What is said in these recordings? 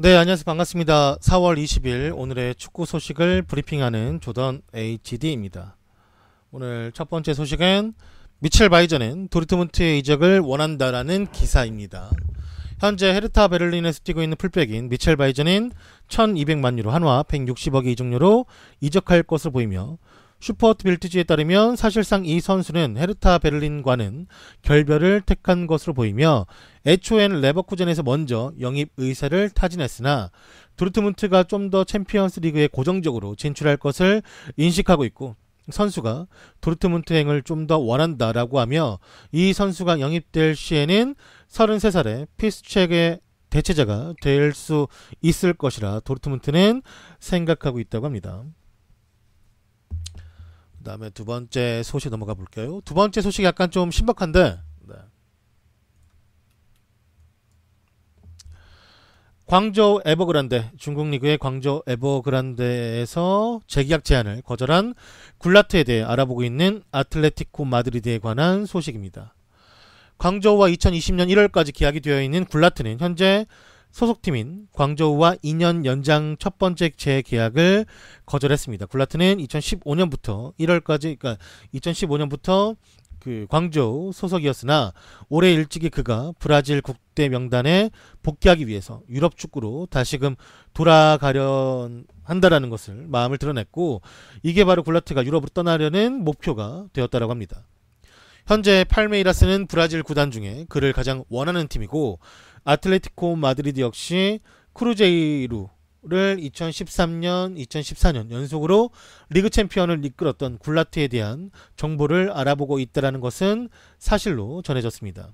네, 안녕하세요. 반갑습니다. 4월 20일 오늘의 축구 소식을 브리핑하는 조던 HD입니다. 오늘 첫 번째 소식은 미첼 바이전은 도르트문트의 이적을 원한다라는 기사입니다. 현재 헤르타 베를린에서 뛰고 있는 풀백인 미첼 바이전은 1200만 유로 한화 160억의 이적료로 이적할 것으로 보이며 슈퍼트 빌트지에 따르면 사실상 이 선수는 헤르타 베를린과는 결별을 택한 것으로 보이며 애초에는 레버쿠젠에서 먼저 영입 의사를 타진했으나 도르트문트가 좀 더 챔피언스 리그에 고정적으로 진출할 것을 인식하고 있고 선수가 도르트문트 행을 좀 더 원한다라고 하며 이 선수가 영입될 시에는 33살의 피스첵의 대체자가 될 수 있을 것이라 도르트문트는 생각하고 있다고 합니다. 그 다음에 두 번째 소식 넘어가 볼까요? 두 번째 소식이 약간 좀 신박한데 광저우 에버그란데, 중국 리그의 광저우 에버그란데에서 재계약 제안을 거절한 굴라트에 대해 알아보고 있는 아틀레티코 마드리드에 관한 소식입니다. 광저우와 2020년 1월까지 계약이 되어 있는 굴라트는 현재 소속팀인 광저우와 2년 연장 첫 번째 재계약을 거절했습니다. 굴라트는 2015년부터 1월까지, 그러니까 2015년부터 그 광저우 소속이었으나 올해 일찍이 그가 브라질 국대 명단에 복귀하기 위해서 유럽 축구로 다시금 돌아가려 한다라는 것을 마음을 드러냈고 이게 바로 굴라트가 유럽으로 떠나려는 목표가 되었다라고 합니다. 현재 팔메이라스는 브라질 구단 중에 그를 가장 원하는 팀이고 아틀레티코 마드리드 역시 크루제이루를 2013년, 2014년 연속으로 리그 챔피언을 이끌었던 굴라트에 대한 정보를 알아보고 있다는 것은 사실로 전해졌습니다.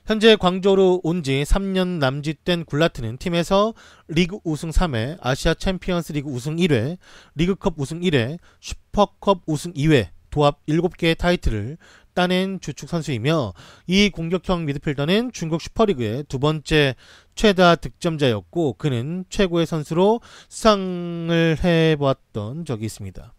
현재 광저우로 온 지 3년 남짓된 굴라트는 팀에서 리그 우승 3회, 아시아 챔피언스 리그 우승 1회, 리그컵 우승 1회, 슈퍼컵 우승 2회, 도합 7개의 타이틀을 따낸 주축 선수이며 이 공격형 미드필더는 중국 슈퍼리그의 두 번째 최다 득점자였고 그는 최고의 선수로 수상을 해보았던 적이 있습니다.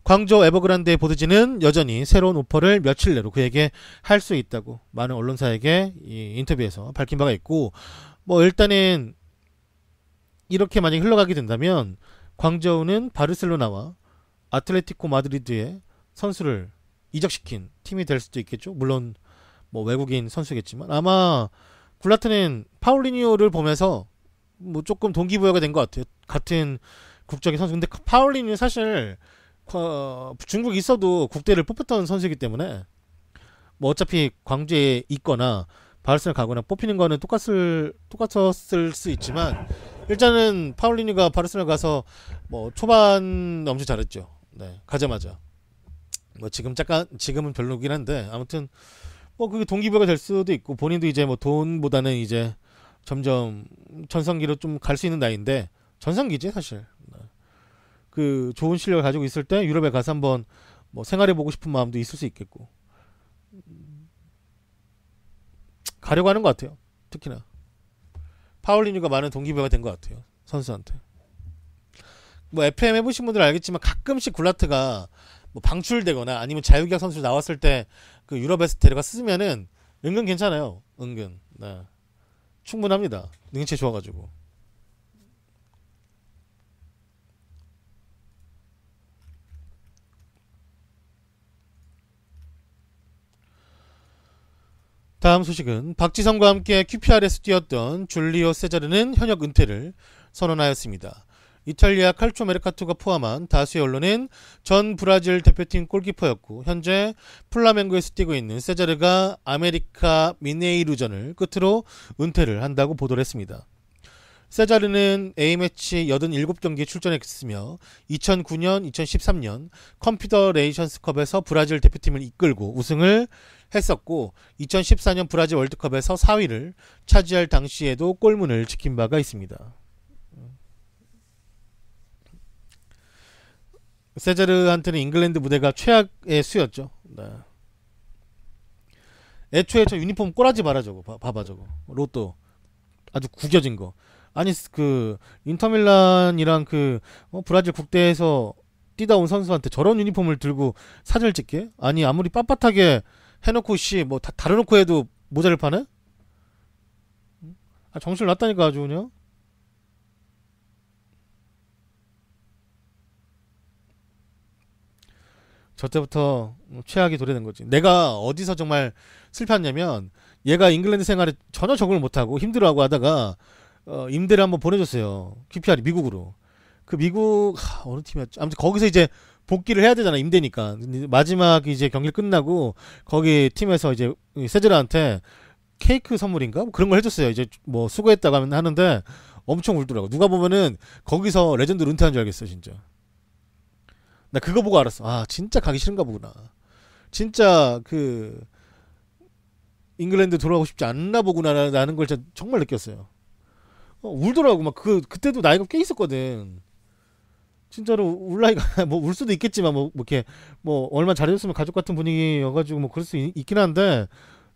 광저우 에버그란데 보드지는 여전히 새로운 오퍼를 며칠 내로 그에게 할 수 있다고 많은 언론사에게 이 인터뷰에서 밝힌 바가 있고 일단은 이렇게 만약에 흘러가게 된다면 광저우는 바르셀로나와 아틀레티코 마드리드의 선수를 이적시킨 팀이 될 수도 있겠죠. 물론 외국인 선수겠지만 아마 굴라트는 파울리뉴를 보면서 조금 동기부여가 된 것 같아요. 같은 국적의 선수. 근데 파울리뉴 사실 중국에 있어도 국대를 뽑혔던 선수이기 때문에 어차피 광주에 있거나 바르셀로나 가거나 뽑히는 거는 똑같았을 수 있지만 일단은 파울리뉴가 바르셀로나 가서 초반 엄청 잘했죠. 네, 가자마자. 지금은 별로긴 한데, 아무튼, 그게 동기부여가 될 수도 있고, 본인도 이제 돈보다는 이제 점점 전성기로 좀 갈 수 있는 나이인데, 전성기지, 사실. 그 좋은 실력을 가지고 있을 때 유럽에 가서 한번 생활해보고 싶은 마음도 있을 수 있겠고, 가려고 하는 것 같아요. 특히나. 파울리뉴가 많은 동기부여가 된 것 같아요. 선수한테. FM 해보신 분들은 알겠지만 가끔씩 굴라트가 방출되거나 아니면 자유계약 선수 나왔을 때 그 유럽에서 데려가 쓰면은 은근 괜찮아요. 은근. 네. 충분합니다. 능력치 좋아가지고. 다음 소식은 박지성과 함께 QPR에서 뛰었던 줄리오 세자르는 현역 은퇴를 선언하였습니다. 이탈리아 칼초 메르카토가 포함한 다수의 언론은 전 브라질 대표팀 골키퍼였고 현재 플라멩고에서 뛰고 있는 세자르가 아메리카 미네이루전을 끝으로 은퇴를 한다고 보도를 했습니다. 세자르는 A매치 87경기에 출전했으며 2009년, 2013년 컨피더레이션스컵에서 브라질 대표팀을 이끌고 우승을 했었고 2014년 브라질 월드컵에서 4위를 차지할 당시에도 골문을 지킨 바가 있습니다. 세자르한테는 잉글랜드 무대가 최악의 수였죠. 네. 애초에 저 유니폼 꼬라지 마라 저거. 봐봐 저거. 로또 아주 구겨진 거. 아니 그 인터밀란이랑 그 브라질 국대에서 뛰다 온 선수한테 저런 유니폼을 들고 사진을 찍게? 아니 아무리 빳빳하게 해놓고 다 다려놓고 해도 모자를 파네? 정신을 놨다니까 아주 그냥. 저 때부터 최악이 도래된 거지. 내가 어디서 정말 슬펐냐면 얘가 잉글랜드 생활에 전혀 적응을 못하고 힘들어하고 하다가 임대를 한번 보내줬어요. QPR이 미국으로. 그 미국 어느 팀이었지? 아무튼 거기서 이제 복귀를 해야 되잖아 임대니까. 근데 마지막 이제 경기 끝나고 거기 팀에서 이제 세제라한테 케이크 선물인가 뭐 그런 걸 해줬어요. 이제 뭐 수고했다고 하는데 엄청 울더라고. 누가 보면은 거기서 레전드로 은퇴한 줄 알겠어 진짜. 나 그거 보고 알았어. 아 진짜 가기 싫은가 보구나. 진짜 그 잉글랜드 돌아가고 싶지 않나 보구나라는 걸 진짜 정말 느꼈어요. 울더라고. 막 그때도 나이가 꽤 있었거든. 진짜로 울 나이가 뭐 울 수도 있겠지만 뭐 이렇게 뭐 얼마 잘해줬으면 가족 같은 분위기여가지고 뭐 그럴 수 있긴 한데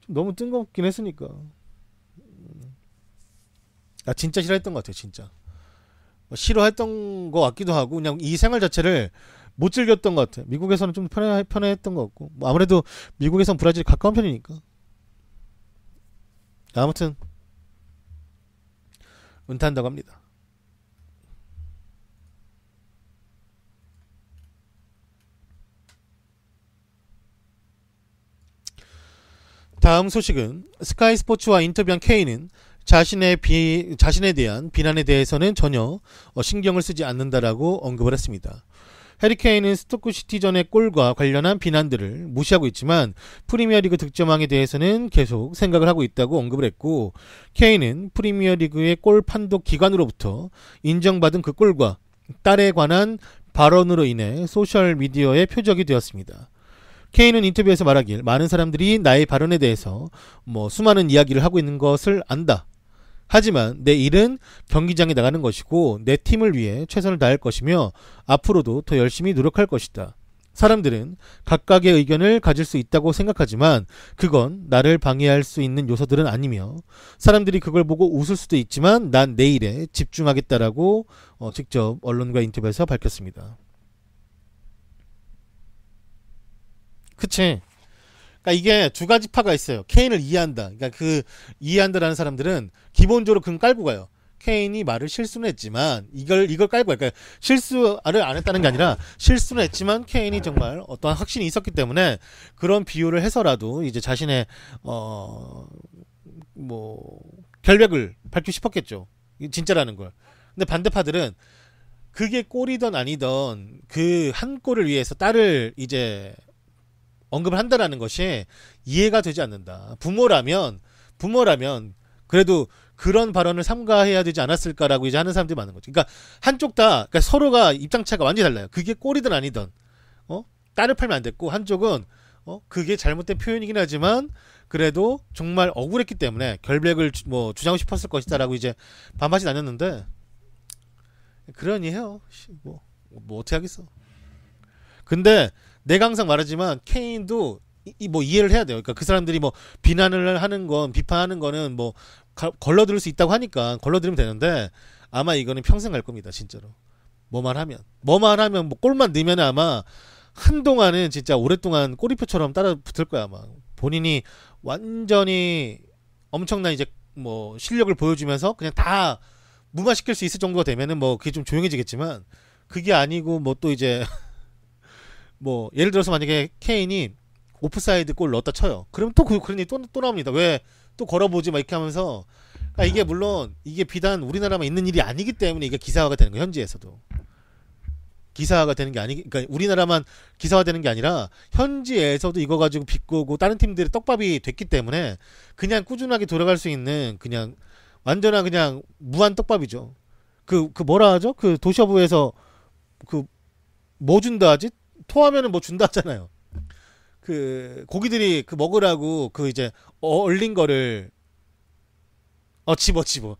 좀 너무 뜬금없긴 했으니까. 아 진짜 싫어했던 것 같아요 진짜. 싫어했던 것 같기도 하고 그냥 이 생활 자체를 못 즐겼던 것 같아. 미국에서는 좀 편해했던 것 같고 뭐 아무래도 미국에선 브라질이 가까운 편이니까. 아무튼 은퇴한다고 합니다. 다음 소식은 스카이 스포츠와 인터뷰한 케인은 자신에 대한 비난에 대해서는 전혀 신경을 쓰지 않는다라고 언급을 했습니다. 해리 케인은 스토크 시티전의 골과 관련한 비난들을 무시하고 있지만 프리미어리그 득점왕에 대해서는 계속 생각을 하고 있다고 언급을 했고 케인은 프리미어리그의 골 판독 기관으로부터 인정받은 그 골과 딸에 관한 발언으로 인해 소셜미디어의 표적이 되었습니다. 케인은 인터뷰에서 말하길 많은 사람들이 나의 발언에 대해서 수많은 이야기를 하고 있는 것을 안다. 하지만 내 일은 경기장에 나가는 것이고 내 팀을 위해 최선을 다할 것이며 앞으로도 더 열심히 노력할 것이다. 사람들은 각각의 의견을 가질 수 있다고 생각하지만 그건 나를 방해할 수 있는 요소들은 아니며 사람들이 그걸 보고 웃을 수도 있지만 난 내 일에 집중하겠다라고 직접 언론과 인터뷰에서 밝혔습니다. 그치? 그러니까 이게 두 가지 파가 있어요. 케인을 이해한다. 그러니까 그 이해한다라는 사람들은 기본적으로 그건 깔고 가요. 케인이 말을 실수는 했지만 이걸 깔고 가요. 그러니까 실수를 안 했다는 게 아니라 실수는 했지만 케인이 정말 어떠한 확신이 있었기 때문에 그런 비유를 해서라도 이제 자신의 결백을 밝히고 싶었겠죠. 진짜라는 걸. 근데 반대파들은 그게 골이던 아니던 그 한 골을 위해서 딸을 이제 언급을 한다라는 것이 이해가 되지 않는다. 부모라면 그래도 그런 발언을 삼가해야 되지 않았을까라고 이제 하는 사람들이 많은 거죠. 그러니까 한쪽 다 그러니까 서로가 입장차가 완전히 달라요. 그게 꼴이든 아니든 딸을 팔면 안 됐고 한쪽은 그게 잘못된 표현이긴 하지만 그래도 정말 억울했기 때문에 결백을 주장하고 싶었을 것이다라고 이제 반박이 나눴는데 그러니 해요. 뭐 어떻게 하겠어. 근데 내가 항상 말하지만 케인도 이해를 해야 돼요. 그러니까 그 사람들이 비난을 하는 건 비판하는 거는 걸러들을 수 있다고 하니까 걸러들으면 되는데 아마 이거는 평생 갈 겁니다. 진짜로. 뭐만 하면 골만 넣으면 아마 한동안은 진짜 오랫동안 꼬리표처럼 따라 붙을 거야. 아마 본인이 완전히 엄청난 이제 실력을 보여주면서 그냥 다 무마시킬 수 있을 정도가 되면은 그게 좀 조용해지겠지만 그게 아니고 또 이제 예를 들어서 만약에 케인이 오프사이드 골 넣었다 쳐요. 그러면 또 그런 일이 또 나옵니다. 왜 또 걸어보지 이렇게 하면서 그러니까 이게 물론 이게 비단 우리나라만 있는 일이 아니기 때문에 이게 기사화가 되는 거예요. 현지에서도 기사화가 되는 게 그러니까 우리나라만 기사화되는 게 아니라 현지에서도 이거 가지고 비꼬고 다른 팀들이 떡밥이 됐기 때문에 그냥 꾸준하게 돌아갈 수 있는 그냥 완전한 그냥 무한 떡밥이죠. 그 뭐라 하죠? 그 도시어부에서 뭐 준다 하지? 토하면은 준다 하잖아요. 그 고기들이 먹으라고 이제 얼린 거를 집어요.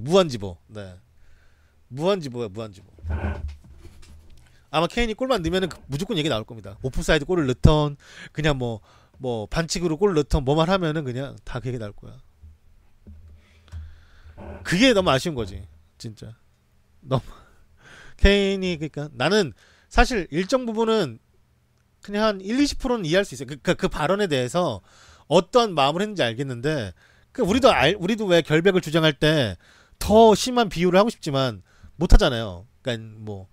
무한 집어. 네. 무한 집어요. 아마 케인이 골만 넣으면은 무조건 얘기 나올 겁니다. 오프사이드 골을 넣던 그냥 반칙으로 골을 넣던 뭐만 하면은 그냥 다 그 얘기 나올 거야. 그게 너무 아쉬운 거지. 진짜. 너무 케인이 그러니까 나는 사실 일정 부분은 그냥 한 1, 20%는 이해할 수 있어요. 그 발언에 대해서 어떤 마음을 했는지 알겠는데 그 우리도 왜 결백을 주장할 때 더 심한 비유를 하고 싶지만 못 하잖아요. 그러니까 뭐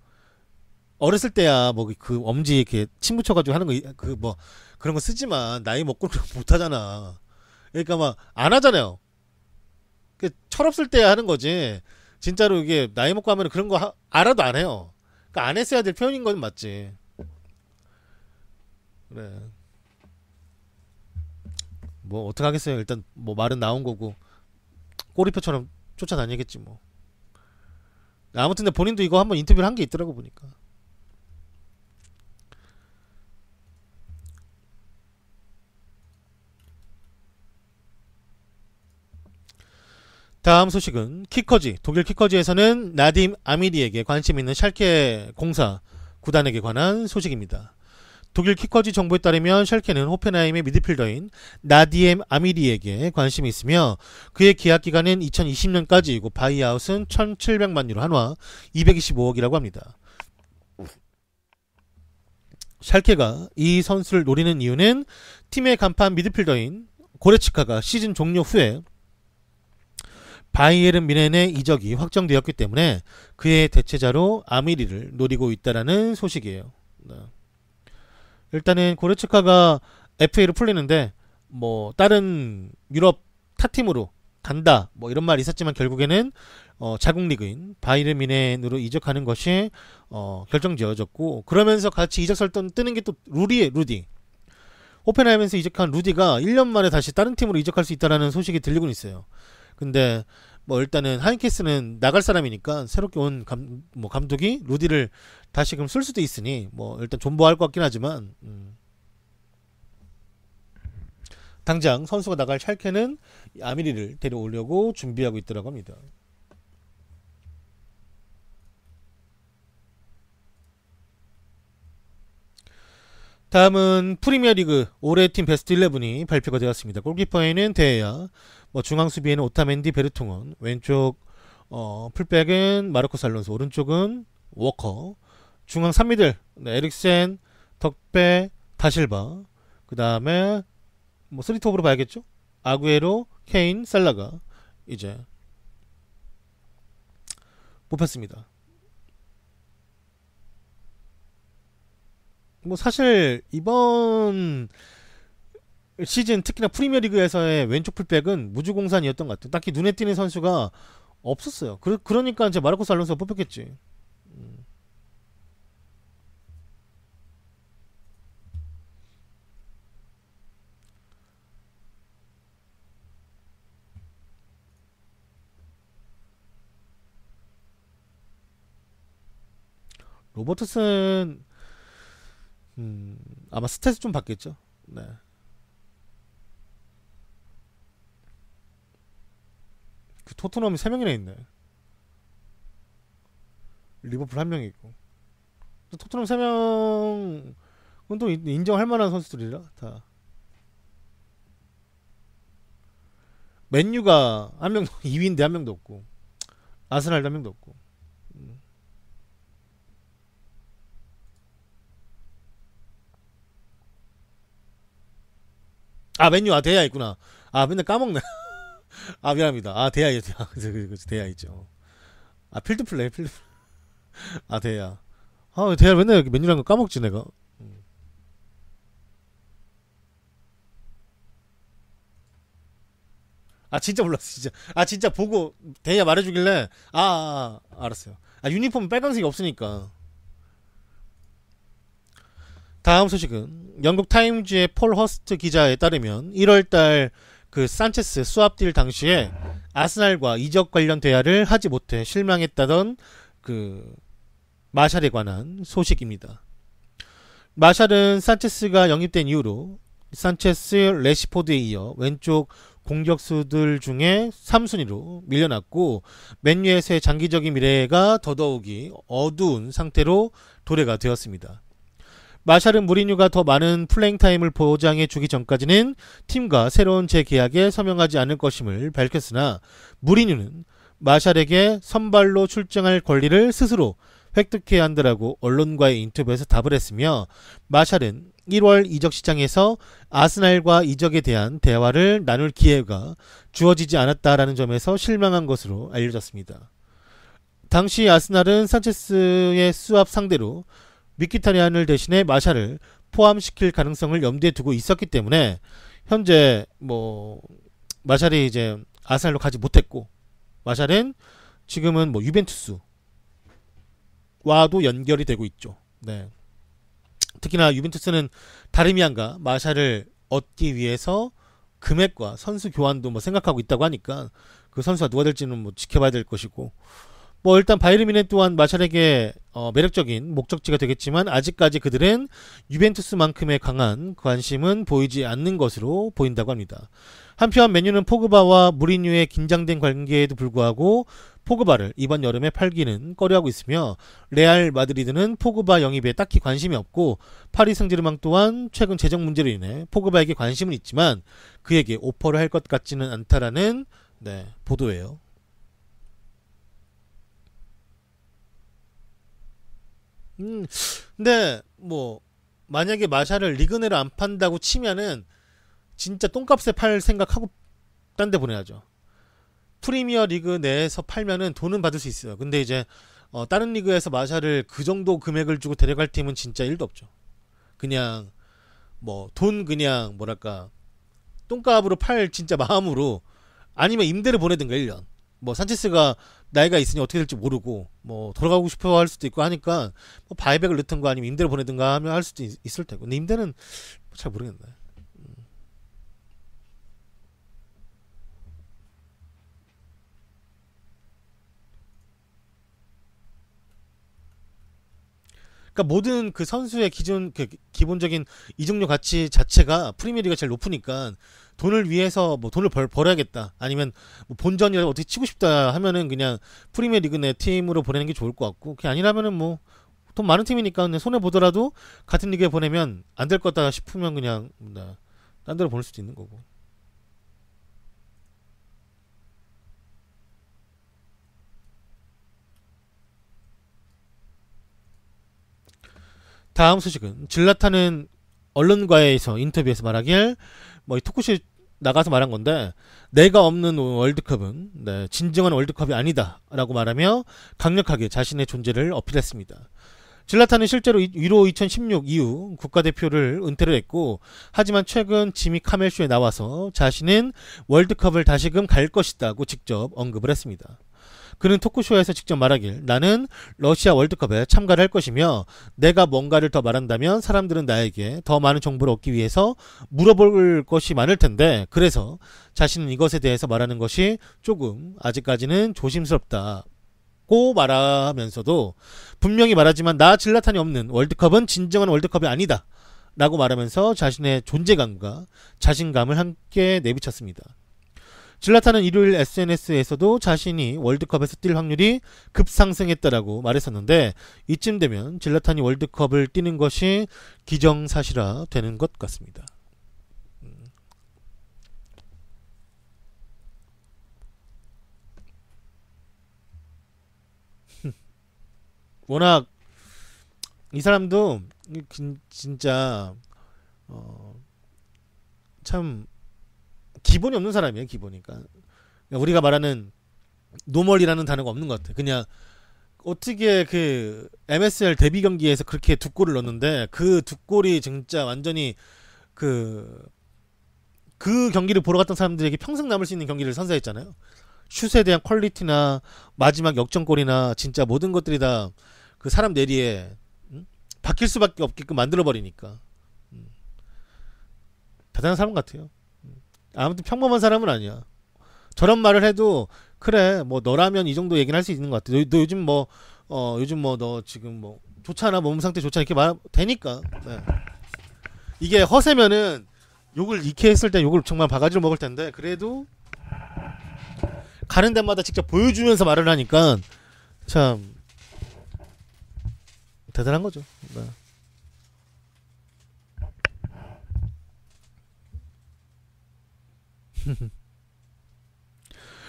어렸을 때야 뭐 그 엄지 이렇게 침 붙여가지고 하는 거 그 뭐 그런 거 쓰지만 나이 먹고 그런 거 못 하잖아. 그러니까 막 안 하잖아요. 그 철없을 때야 하는 거지. 진짜로 이게 나이 먹고 하면 그런 거 알아도 안 해요. 그러니까 안 했어야 될 표현인 건 맞지. 그래. 뭐 어떡하겠어요. 일단 뭐 말은 나온 거고 꼬리표처럼 쫓아다니겠지 뭐. 아무튼 근데 본인도 이거 한번 인터뷰를 한 게 있더라고 보니까. 다음 소식은 키커지. 독일 키커지에서는 나딤 아미리에게 관심 있는 샬케 공사 구단에게 관한 소식입니다. 독일 키커지 정보에 따르면 샬케는 호펜하임의 미드필더인 나디엠 아미리에게 관심이 있으며 그의 계약 기간은 2020년까지이고 바이아웃은 1,700만 유로 한화 225억이라고 합니다. 샬케가 이 선수를 노리는 이유는 팀의 간판 미드필더인 고레츠카가 시즌 종료 후에 바이에른 뮌헨의 이적이 확정되었기 때문에 그의 대체자로 아미리를 노리고 있다라는 소식이에요. 일단은 고레츠카가 FA로 풀리는데 뭐 다른 유럽 타팀으로 간다 뭐 이런 말이 있었지만 결국에는 자국 리그인 바이에른 뮌헨으로 이적하는 것이 결정지어졌고 그러면서 같이 이적설 뜨는 게 또 루디 호펜하임에서 이적한 루디가 1년 만에 다시 다른 팀으로 이적할 수 있다라는 소식이 들리고 있어요. 근데 뭐 일단은 하인케스는 나갈 사람이니까 새롭게 온 감독이 루디를 다시 그럼 쓸 수도 있으니 뭐 일단 존버할 것 같긴 하지만 당장 선수가 나갈 샬케는 아미리를 데려오려고 준비하고 있더라고 합니다. 다음은 프리미어리그 올해 팀 베스트 11이 발표가 되었습니다. 골키퍼에는 데야, 뭐 중앙 수비에는 오타멘디, 베르퉁원, 왼쪽 풀백은 마르코스 알론소, 오른쪽은 워커, 중앙 3미들 에릭센, 덕배, 다실바, 그 다음에 뭐 3톱으로 봐야겠죠? 아구에로, 케인, 살라가 이제 뽑혔습니다. 뭐 사실 이번 시즌 특히나 프리미어리그에서의 왼쪽 풀백은 무주공산이었던 것 같아요. 딱히 눈에 띄는 선수가 없었어요. 그러니까 이제 마르코스 알론소가 뽑혔겠지. 로버트슨 아마 스탯을 좀 받겠죠. 네. 그 토트넘이 3명이나 있네. 리버풀 1명이 있고. 토트넘 3명은 또 인정할 만한 선수들이라 다. 맨유가 한 명도 2위인데 한 명도 없고. 아스날도 한 명도 없고. 아 맨유 데야 있구나. 아 맨날 까먹네. 아 미안합니다. 아 데야 있죠. 데야 있죠. 아 필드플레이. 아 데야. 아 데야 맨날 여기 맨유라는 거 까먹지 내가. 아 진짜 몰랐어 진짜. 아 진짜 보고 데야 말해주길래 알았어요. 아 유니폼 빨간색이 없으니까. 다음 소식은 영국 타임즈의 폴 허스트 기자에 따르면 1월달 그 산체스 수합 딜 당시에 아스날과 이적 관련 대화를 하지 못해 실망했다던 그 마샬에 관한 소식입니다. 마샬은 산체스가 영입된 이후로 산체스, 레시포드에 이어 왼쪽 공격수들 중에 3순위로 밀려났고 맨유에서의 장기적인 미래가 더더욱이 어두운 상태로 도래가 되었습니다. 마샬은 무리뉴가 더 많은 플레잉 타임을 보장해 주기 전까지는 팀과 새로운 재계약에 서명하지 않을 것임을 밝혔으나 무리뉴는 마샬에게 선발로 출정할 권리를 스스로 획득해야 한다라고 언론과의 인터뷰에서 답을 했으며 마샬은 1월 이적 시장에서 아스날과 이적에 대한 대화를 나눌 기회가 주어지지 않았다라는 점에서 실망한 것으로 알려졌습니다. 당시 아스날은 산체스의 수합 상대로 미키타리안을 대신해 마샬을 포함시킬 가능성을 염두에 두고 있었기 때문에 현재 뭐 마샬이 이제 아스날로 가지 못했고, 마샬은 지금은 뭐 유벤투스와도 연결이 되고 있죠. 네. 특히나 유벤투스는 다름이 아니라 마샬을 얻기 위해서 금액과 선수 교환도 뭐 생각하고 있다고 하니까 그 선수가 누가 될지는 뭐 지켜봐야 될 것이고, 뭐 일단 바이에른 뮌헨 또한 마샬에게 매력적인 목적지가 되겠지만 아직까지 그들은 유벤투스만큼의 강한 관심은 보이지 않는 것으로 보인다고 합니다. 한편 맨유는 포그바와 무리뉴의 긴장된 관계에도 불구하고 포그바를 이번 여름에 팔기는 꺼려하고 있으며, 레알 마드리드는 포그바 영입에 딱히 관심이 없고 파리 생제르맹 또한 최근 재정 문제로 인해 포그바에게 관심은 있지만 그에게 오퍼를 할 것 같지는 않다라는 보도예요. 근데 뭐 만약에 마샬을 리그내로 안 판다고 치면은 진짜 똥값에 팔 생각하고 딴 데 보내야죠. 프리미어 리그 내에서 팔면은 돈은 받을 수 있어요. 근데 이제 다른 리그에서 마샬을 그 정도 금액을 주고 데려갈 팀은 진짜 1도 없죠. 그냥 뭐 돈 그냥 뭐랄까 똥값으로 팔 진짜 마음으로, 아니면 임대를 보내든가 1년. 뭐 산체스가 나이가 있으니 어떻게 될지 모르고 뭐 돌아가고 싶어 할 수도 있고 하니까 뭐 바이백을 넣든가 아니면 임대를 보내든가 하면 할 수도 있을 테고. 근데 임대는 잘 모르겠네. 그러니까 모든 그 선수의 기존 그 기본적인 이적료 가치 자체가 프리미어리가 제일 높으니까 돈을 위해서 뭐 돈을 벌어야겠다, 아니면 뭐 본전이라도 어떻게 치고 싶다 하면은 그냥 프리미어 리그 내 팀으로 보내는 게 좋을 것 같고, 그게 아니라면은 뭐 돈 많은 팀이니까 그냥 손해 보더라도 같은 리그에 보내면 안 될 것 같다 싶으면 그냥 딴 데로 보낼 수도 있는 거고. 다음 소식은 질라탄은 언론과에서 인터뷰에서 말하길 뭐 토크쇼에 나가서 말한 건데, 내가 없는 월드컵은 진정한 월드컵이 아니다 라고 말하며 강력하게 자신의 존재를 어필했습니다. 질라탄은 실제로 유로 2016 이후 국가대표를 은퇴를 했고, 하지만 최근 지미 카멜쇼에 나와서 자신은 월드컵을 다시금 갈 것이다고 직접 언급을 했습니다. 그는 토크쇼에서 직접 말하길, 나는 러시아 월드컵에 참가를 할 것이며 내가 뭔가를 더 말한다면 사람들은 나에게 더 많은 정보를 얻기 위해서 물어볼 것이 많을 텐데, 그래서 자신은 이것에 대해서 말하는 것이 조금 아직까지는 조심스럽다고 말하면서도 분명히 말하지만 나 질라탄이 없는 월드컵은 진정한 월드컵이 아니다 라고 말하면서 자신의 존재감과 자신감을 함께 내비쳤습니다. 질라탄은 일요일 SNS에서도 자신이 월드컵에서 뛸 확률이 급상승했다라고 말했었는데, 이쯤 되면 질라탄이 월드컵을 뛰는 것이 기정사실화 되는 것 같습니다. 워낙 이 사람도 진짜 참 기본이 없는 사람이에요. 기본이니까 우리가 말하는 노멀이라는 단어가 없는 것 같아. 그냥 어떻게 그 MSL 데뷔 경기에서 그렇게 두 골을 넣었는데 그 두 골이 진짜 완전히 그 경기를 보러 갔던 사람들에게 평생 남을 수 있는 경기를 선사했잖아요. 슛에 대한 퀄리티나 마지막 역전골이나 진짜 모든 것들이 다 그 사람 내리에 바뀔 수밖에 없게끔 만들어버리니까 대단한 사람 같아요. 아무튼 평범한 사람은 아니야. 저런 말을 해도 그래 뭐 너라면 이 정도 얘기는 할 수 있는 것 같아. 너 요즘 뭐 요즘 뭐 너 지금 뭐 좋잖아, 몸 상태 좋잖아 이렇게 말 되니까. 네. 이게 허세면은 욕을 이렇게 했을 때 욕을 정말 바가지로 먹을 텐데, 그래도 가는 데마다 직접 보여주면서 말을 하니까 참 대단한 거죠. 네.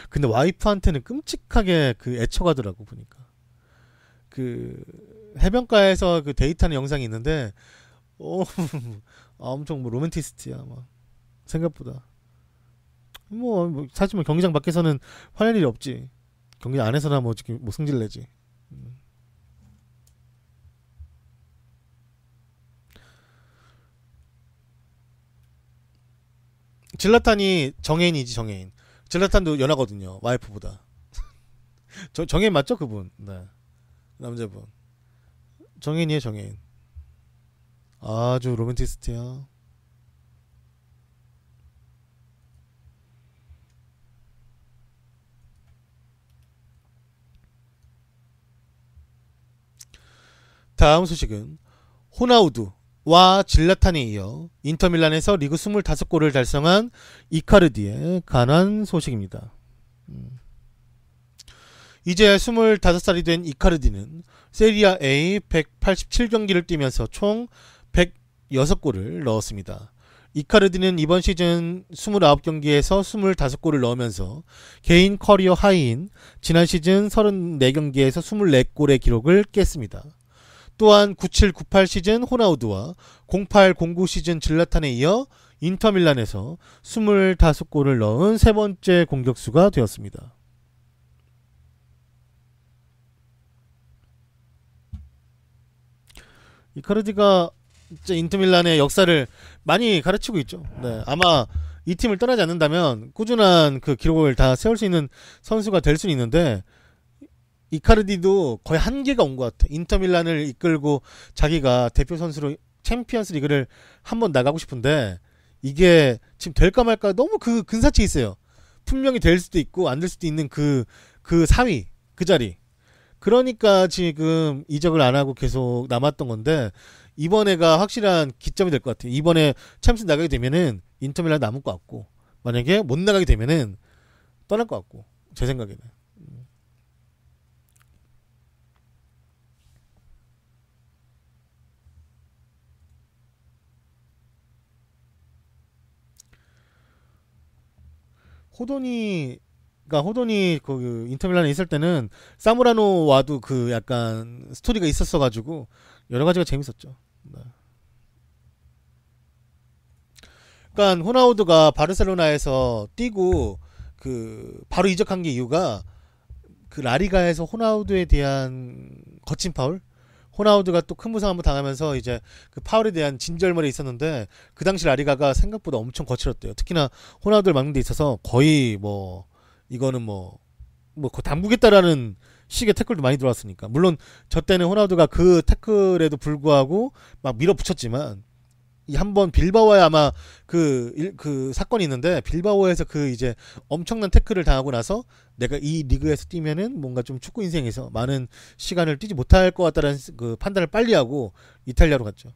근데 와이프한테는 끔찍하게 그 애처가더라고 보니까. 그 해변가에서 그 데이트하는 영상이 있는데 어, 엄청 뭐 로맨티스트야 막 생각보다. 사실 뭐 경기장 밖에서는 화낼 일이 없지. 경기 안에서나 뭐 승질 내지. 음. 질라탄이 정해인이지 정해인. 질라탄도 연하거든요 와이프보다. 정해인 맞죠 그분? 네 남자분. 정해인이에요 정해인. 아주 로맨티스트야. 다음 소식은 호나우두와 질라탄에 이어 인터밀란에서 리그 25골을 달성한 이카르디에 관한 소식입니다. 이제 25살이 된 이카르디는 세리아 A 187경기를 뛰면서 총 106골을 넣었습니다. 이카르디는 이번 시즌 29경기에서 25골을 넣으면서 개인 커리어 하이인 지난 시즌 34경기에서 24골의 기록을 깼습니다. 또한 97-98 시즌 호나우두와 08-09 시즌 질라탄에 이어 인터밀란에서 25골을 넣은 세 번째 공격수가 되었습니다. 이카르디가 진짜 인터밀란의 역사를 많이 가르치고 있죠. 네, 아마 이 팀을 떠나지 않는다면 꾸준한 그 기록을 다 세울 수 있는 선수가 될 수는 있는데 이카르디도 거의 한계가 온 것 같아. 인터밀란을 이끌고 자기가 대표 선수로 챔피언스 리그를 한번 나가고 싶은데 이게 지금 될까 말까 너무 그 근사치 있어요. 분명히 될 수도 있고 안 될 수도 있는 그 4위 그 자리. 그러니까 지금 이적을 안 하고 계속 남았던 건데 이번에가 확실한 기점이 될 것 같아요. 이번에 챔스 나가게 되면은 인터밀란 남을 것 같고 만약에 못 나가게 되면은 떠날 것 같고 제 생각에는. 호돈이 그 인터밀란에 있을 때는 사무라노와도 그 약간 스토리가 있었어가지고 여러 가지가 재밌었죠. 네. 그러니까 호나우드가 바르셀로나에서 뛰고 그 바로 이적한 게 이유가 그 라리가에서 호나우드에 대한 거친 파울. 호나우드가 또 큰 부상 한번 당하면서 이제 그 파울에 대한 진절머리 있었는데 그 당시 라리가가 생각보다 엄청 거칠었대요. 특히나 호나우드를 막는 데 있어서 거의 이거는 담그겠다라는 식의 태클도 많이 들어왔으니까. 물론 저 때는 호나우드가 그 태클에도 불구하고 막 밀어붙였지만 이 한번 빌바오에 아마 그 사건이 있는데 빌바오에서 그 이제 엄청난 태클을 당하고 나서 내가 이 리그에서 뛰면은 뭔가 좀 축구 인생에서 많은 시간을 뛰지 못할 것 같다라는 그 판단을 빨리 하고 이탈리아로 갔죠.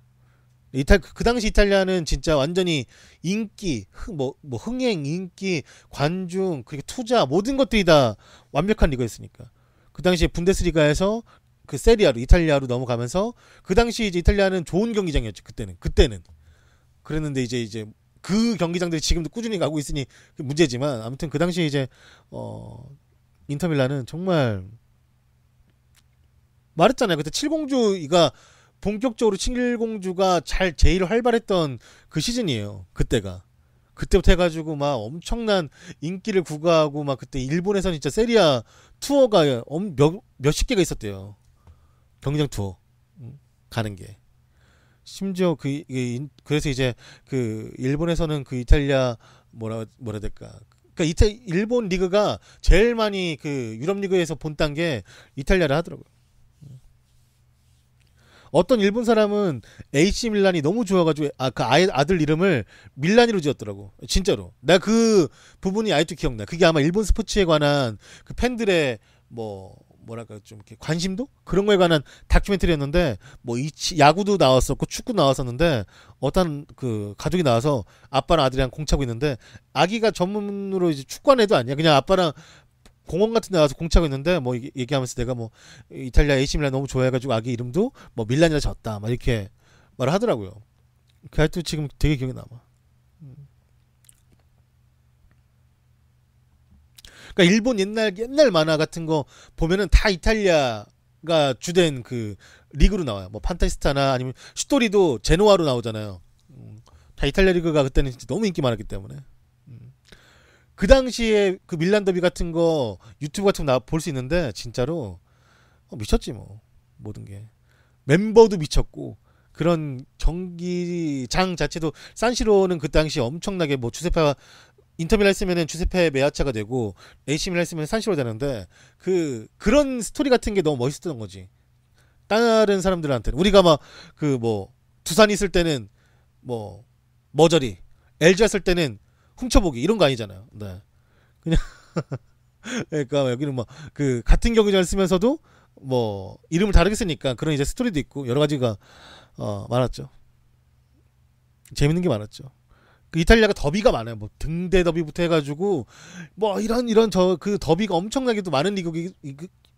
그 당시 이탈리아는 진짜 완전히 인기, 흥행, 인기, 관중, 그리고 투자 모든 것들이 다 완벽한 리그였으니까. 그 당시에 분데스리가에서 그 세리아로 이탈리아로 넘어가면서 그 당시 이제 이탈리아는 좋은 경기장이었죠. 그때는. 그랬는데 이제 그 경기장들이 지금도 꾸준히 가고 있으니 문제지만 아무튼 그 당시 이제 인터밀란은 정말 말했잖아요. 그때 칠공주가 본격적으로 칠공주가 제일 활발했던 그 시즌이에요. 그때부터 해가지고 막 엄청난 인기를 구가하고 막 그때 일본에서는 진짜 세리아 투어가 몇십 개가 있었대요. 경기장 투어 가는 게. 심지어 그래서 이제 그 일본에서는 그 이탈리아 뭐라 될까. 그러니까 일본 리그가 제일 많이 그 유럽 리그에서 본딴 게 이탈리아라 하더라고요. 어떤 일본 사람은 AC 밀란이 너무 좋아가지고 그 아들 이름을 밀란이로 지었더라고. 진짜로. 내가 그 부분이 아직도 기억나. 그게 아마 일본 스포츠에 관한 그 팬들의 뭐랄까 좀 이렇게 관심도 그런 거에 관한 다큐멘터리였는데 야구도 나왔었고 축구 나왔었는데 어떤 그 가족이 나와서 아빠랑 아들이랑 공차고 있는데 아기가 전문으로 이제 축구하는 애도 아니야. 그냥 아빠랑 공원 같은 데 나와서 공차고 있는데 얘기하면서 내가 이탈리아 AC 밀란 너무 좋아해가지고 아기 이름도 밀란이라 졌다 막 이렇게 말을 하더라고요. 그 하여튼 지금 되게 기억에 남아. 그러니까 일본 옛날 만화 같은 거 보면은 다 이탈리아 주된 그 리그로 나와요. 뭐 판타지스타나 아니면 슈토리도 제노아로 나오잖아요. 다 이탈리아 리그가 그때는 진짜 너무 인기 많았기 때문에. 그 당시에 그 밀란 더비 같은 거 유튜브 같은 거 볼 수 있는데 진짜로 미쳤지 뭐. 모든 게 멤버도 미쳤고 그런 경기장 자체도 산시로는 그 당시 엄청나게 뭐 주세페가 인터밀란 했으면은 주세페 메아차가 되고 AC 밀란 했으면 산시로 되는데 그런 스토리 같은 게 너무 멋있었던 거지. 다른 사람들한테는 우리가 막 그 뭐 두산 있을 때는 뭐 머저리, LG 했을 때는 훔쳐보기 이런 거 아니잖아요. 네. 그냥 그러니까 여기는 뭐 그 같은 경기장을 쓰면서도 뭐 이름을 다르게 쓰니까 그런 이제 스토리도 있고 여러 가지가 많았죠. 재밌는 게 많았죠. 그 이탈리아가 더비가 많아요. 뭐 등대 더비부터 해가지고 뭐 이런 저 그 더비가 엄청나게도 많은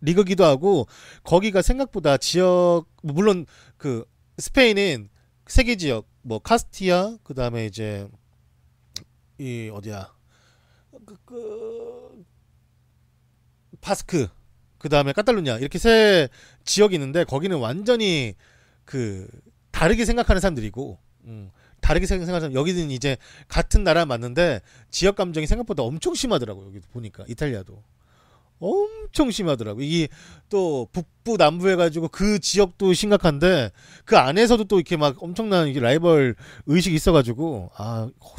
리그기도 하고 거기가 생각보다 지역 물론 그 스페인은 세계 지역 뭐 카스티아 그 다음에 이제 이 어디야 바스크 그 다음에 카탈루냐 이렇게 세 지역이 있는데 거기는 완전히 그 다르게 생각하는 사람들이고 다르게 생각하는 사람 여기는 이제 같은 나라 맞는데 지역 감정이 생각보다 엄청 심하더라고요. 여기 보니까 이탈리아도 엄청 심하더라고. 이게 또 북부 남부 해가지고 그 지역도 심각한데 그 안에서도 또 이렇게 막 엄청난 이게 라이벌 의식이 있어가지고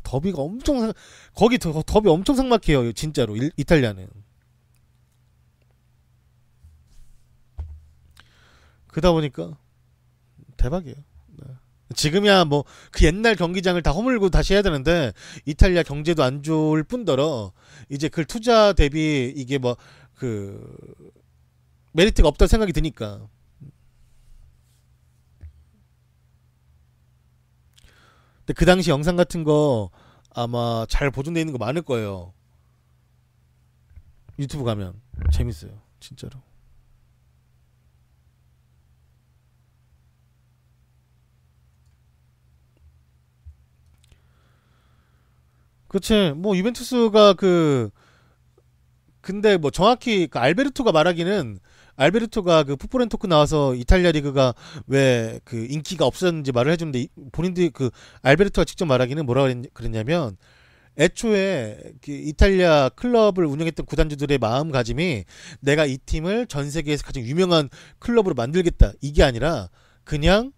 더비가 엄청 거기 더비 엄청 삭막해요. 진짜로 이탈리아는. 그러다 보니까 대박이에요. 네. 지금이야 뭐 그 옛날 경기장을 다 허물고 다시 해야 되는데 이탈리아 경제도 안 좋을 뿐더러 이제 그 투자 대비 이게 뭐 그 메리트가 없다고 생각이 드니까. 근데 그 당시 영상 같은 거 아마 잘 보존돼 있는 거 많을 거예요. 유튜브 가면 재밌어요. 진짜로. 그치. 뭐 유벤투스가 근데 뭐 정확히 그 알베르토가 말하기는 알베르토가 그 풋볼앤 토크 나와서 이탈리아 리그가 왜 그 인기가 없었는지 말을 해주는데 본인들이 그 알베르토가 직접 말하기는 뭐라 그랬냐면 애초에 그 이탈리아 클럽을 운영했던 구단주들의 마음가짐이 내가 이 팀을 전 세계에서 가장 유명한 클럽으로 만들겠다 이게 아니라 그냥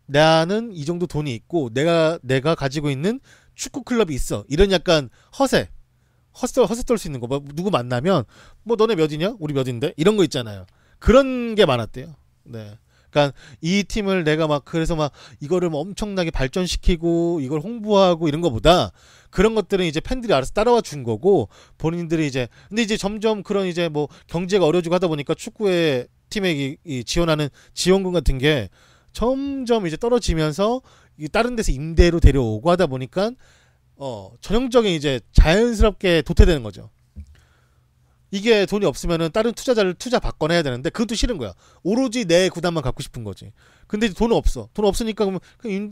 나는 이 정도 돈이 있고 내가 가지고 있는 축구 클럽이 있어 이런 약간 허세 떨 수 있는 거. 뭐 누구 만나면 뭐 너네 몇이냐? 우리 몇인데? 이런 거 있잖아요. 그런 게 많았대요. 네. 그러니까 이 팀을 내가 막 그래서 막 이거를 뭐 엄청나게 발전시키고 이걸 홍보하고 이런 거보다 그런 것들은 이제 팬들이 알아서 따라와 준 거고 본인들이 이제 근데 이제 점점 그런 이제 뭐 경제가 어려지고 하다 보니까 축구의 팀에 이 지원하는 지원금 같은 게 점점 이제 떨어지면서 다른 데서 임대로 데려오고 하다 보니까 전형적인 이제 자연스럽게 도태되는 거죠. 이게 돈이 없으면은 다른 투자자를 투자 받거나 해야 되는데 그것도 싫은 거야. 오로지 내 구단만 갖고 싶은 거지. 근데 돈은 없어. 돈 없으니까 그럼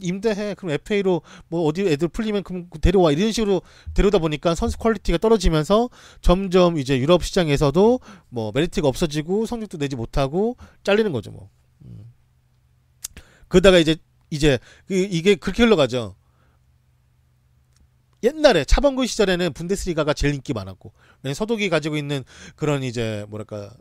임대해. 그럼 FA로 뭐 어디 애들 풀리면 그럼 데려와. 이런 식으로 데려다 보니까 선수 퀄리티가 떨어지면서 점점 이제 유럽 시장에서도 뭐 메리트가 없어지고 성적도 내지 못하고 잘리는 거죠, 뭐. 그러다가 이제 이게 그렇게 흘러가죠. 옛날에 차범근 시절에는 분데스리가가 제일 인기 많았고 서독이 가지고 있는 그런 이제 뭐랄까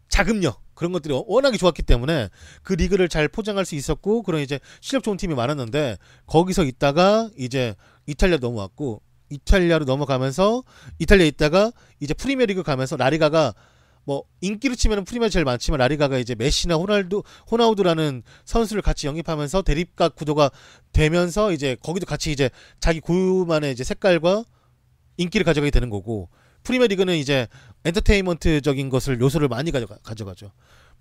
자금력 그런 것들이 워낙에 좋았기 때문에 그 리그를 잘 포장할 수 있었고 그런 이제 실력 좋은 팀이 많았는데 거기서 있다가 이제 이탈리아 넘어왔고 이탈리아로 넘어가면서 이탈리아에 있다가 이제 프리미어리그 가면서 라리가가 뭐 인기로 치면 프리미어 제일 많지만 라리가가 이제 메시나 호나우두라는 선수를 같이 영입하면서 대립각 구도가 되면서 이제 거기도 같이 이제 자기 고유만의 이제 색깔과 인기를 가져가게 되는 거고 프리미어 리그는 이제 엔터테인먼트적인 것을 요소를 많이 가져가죠.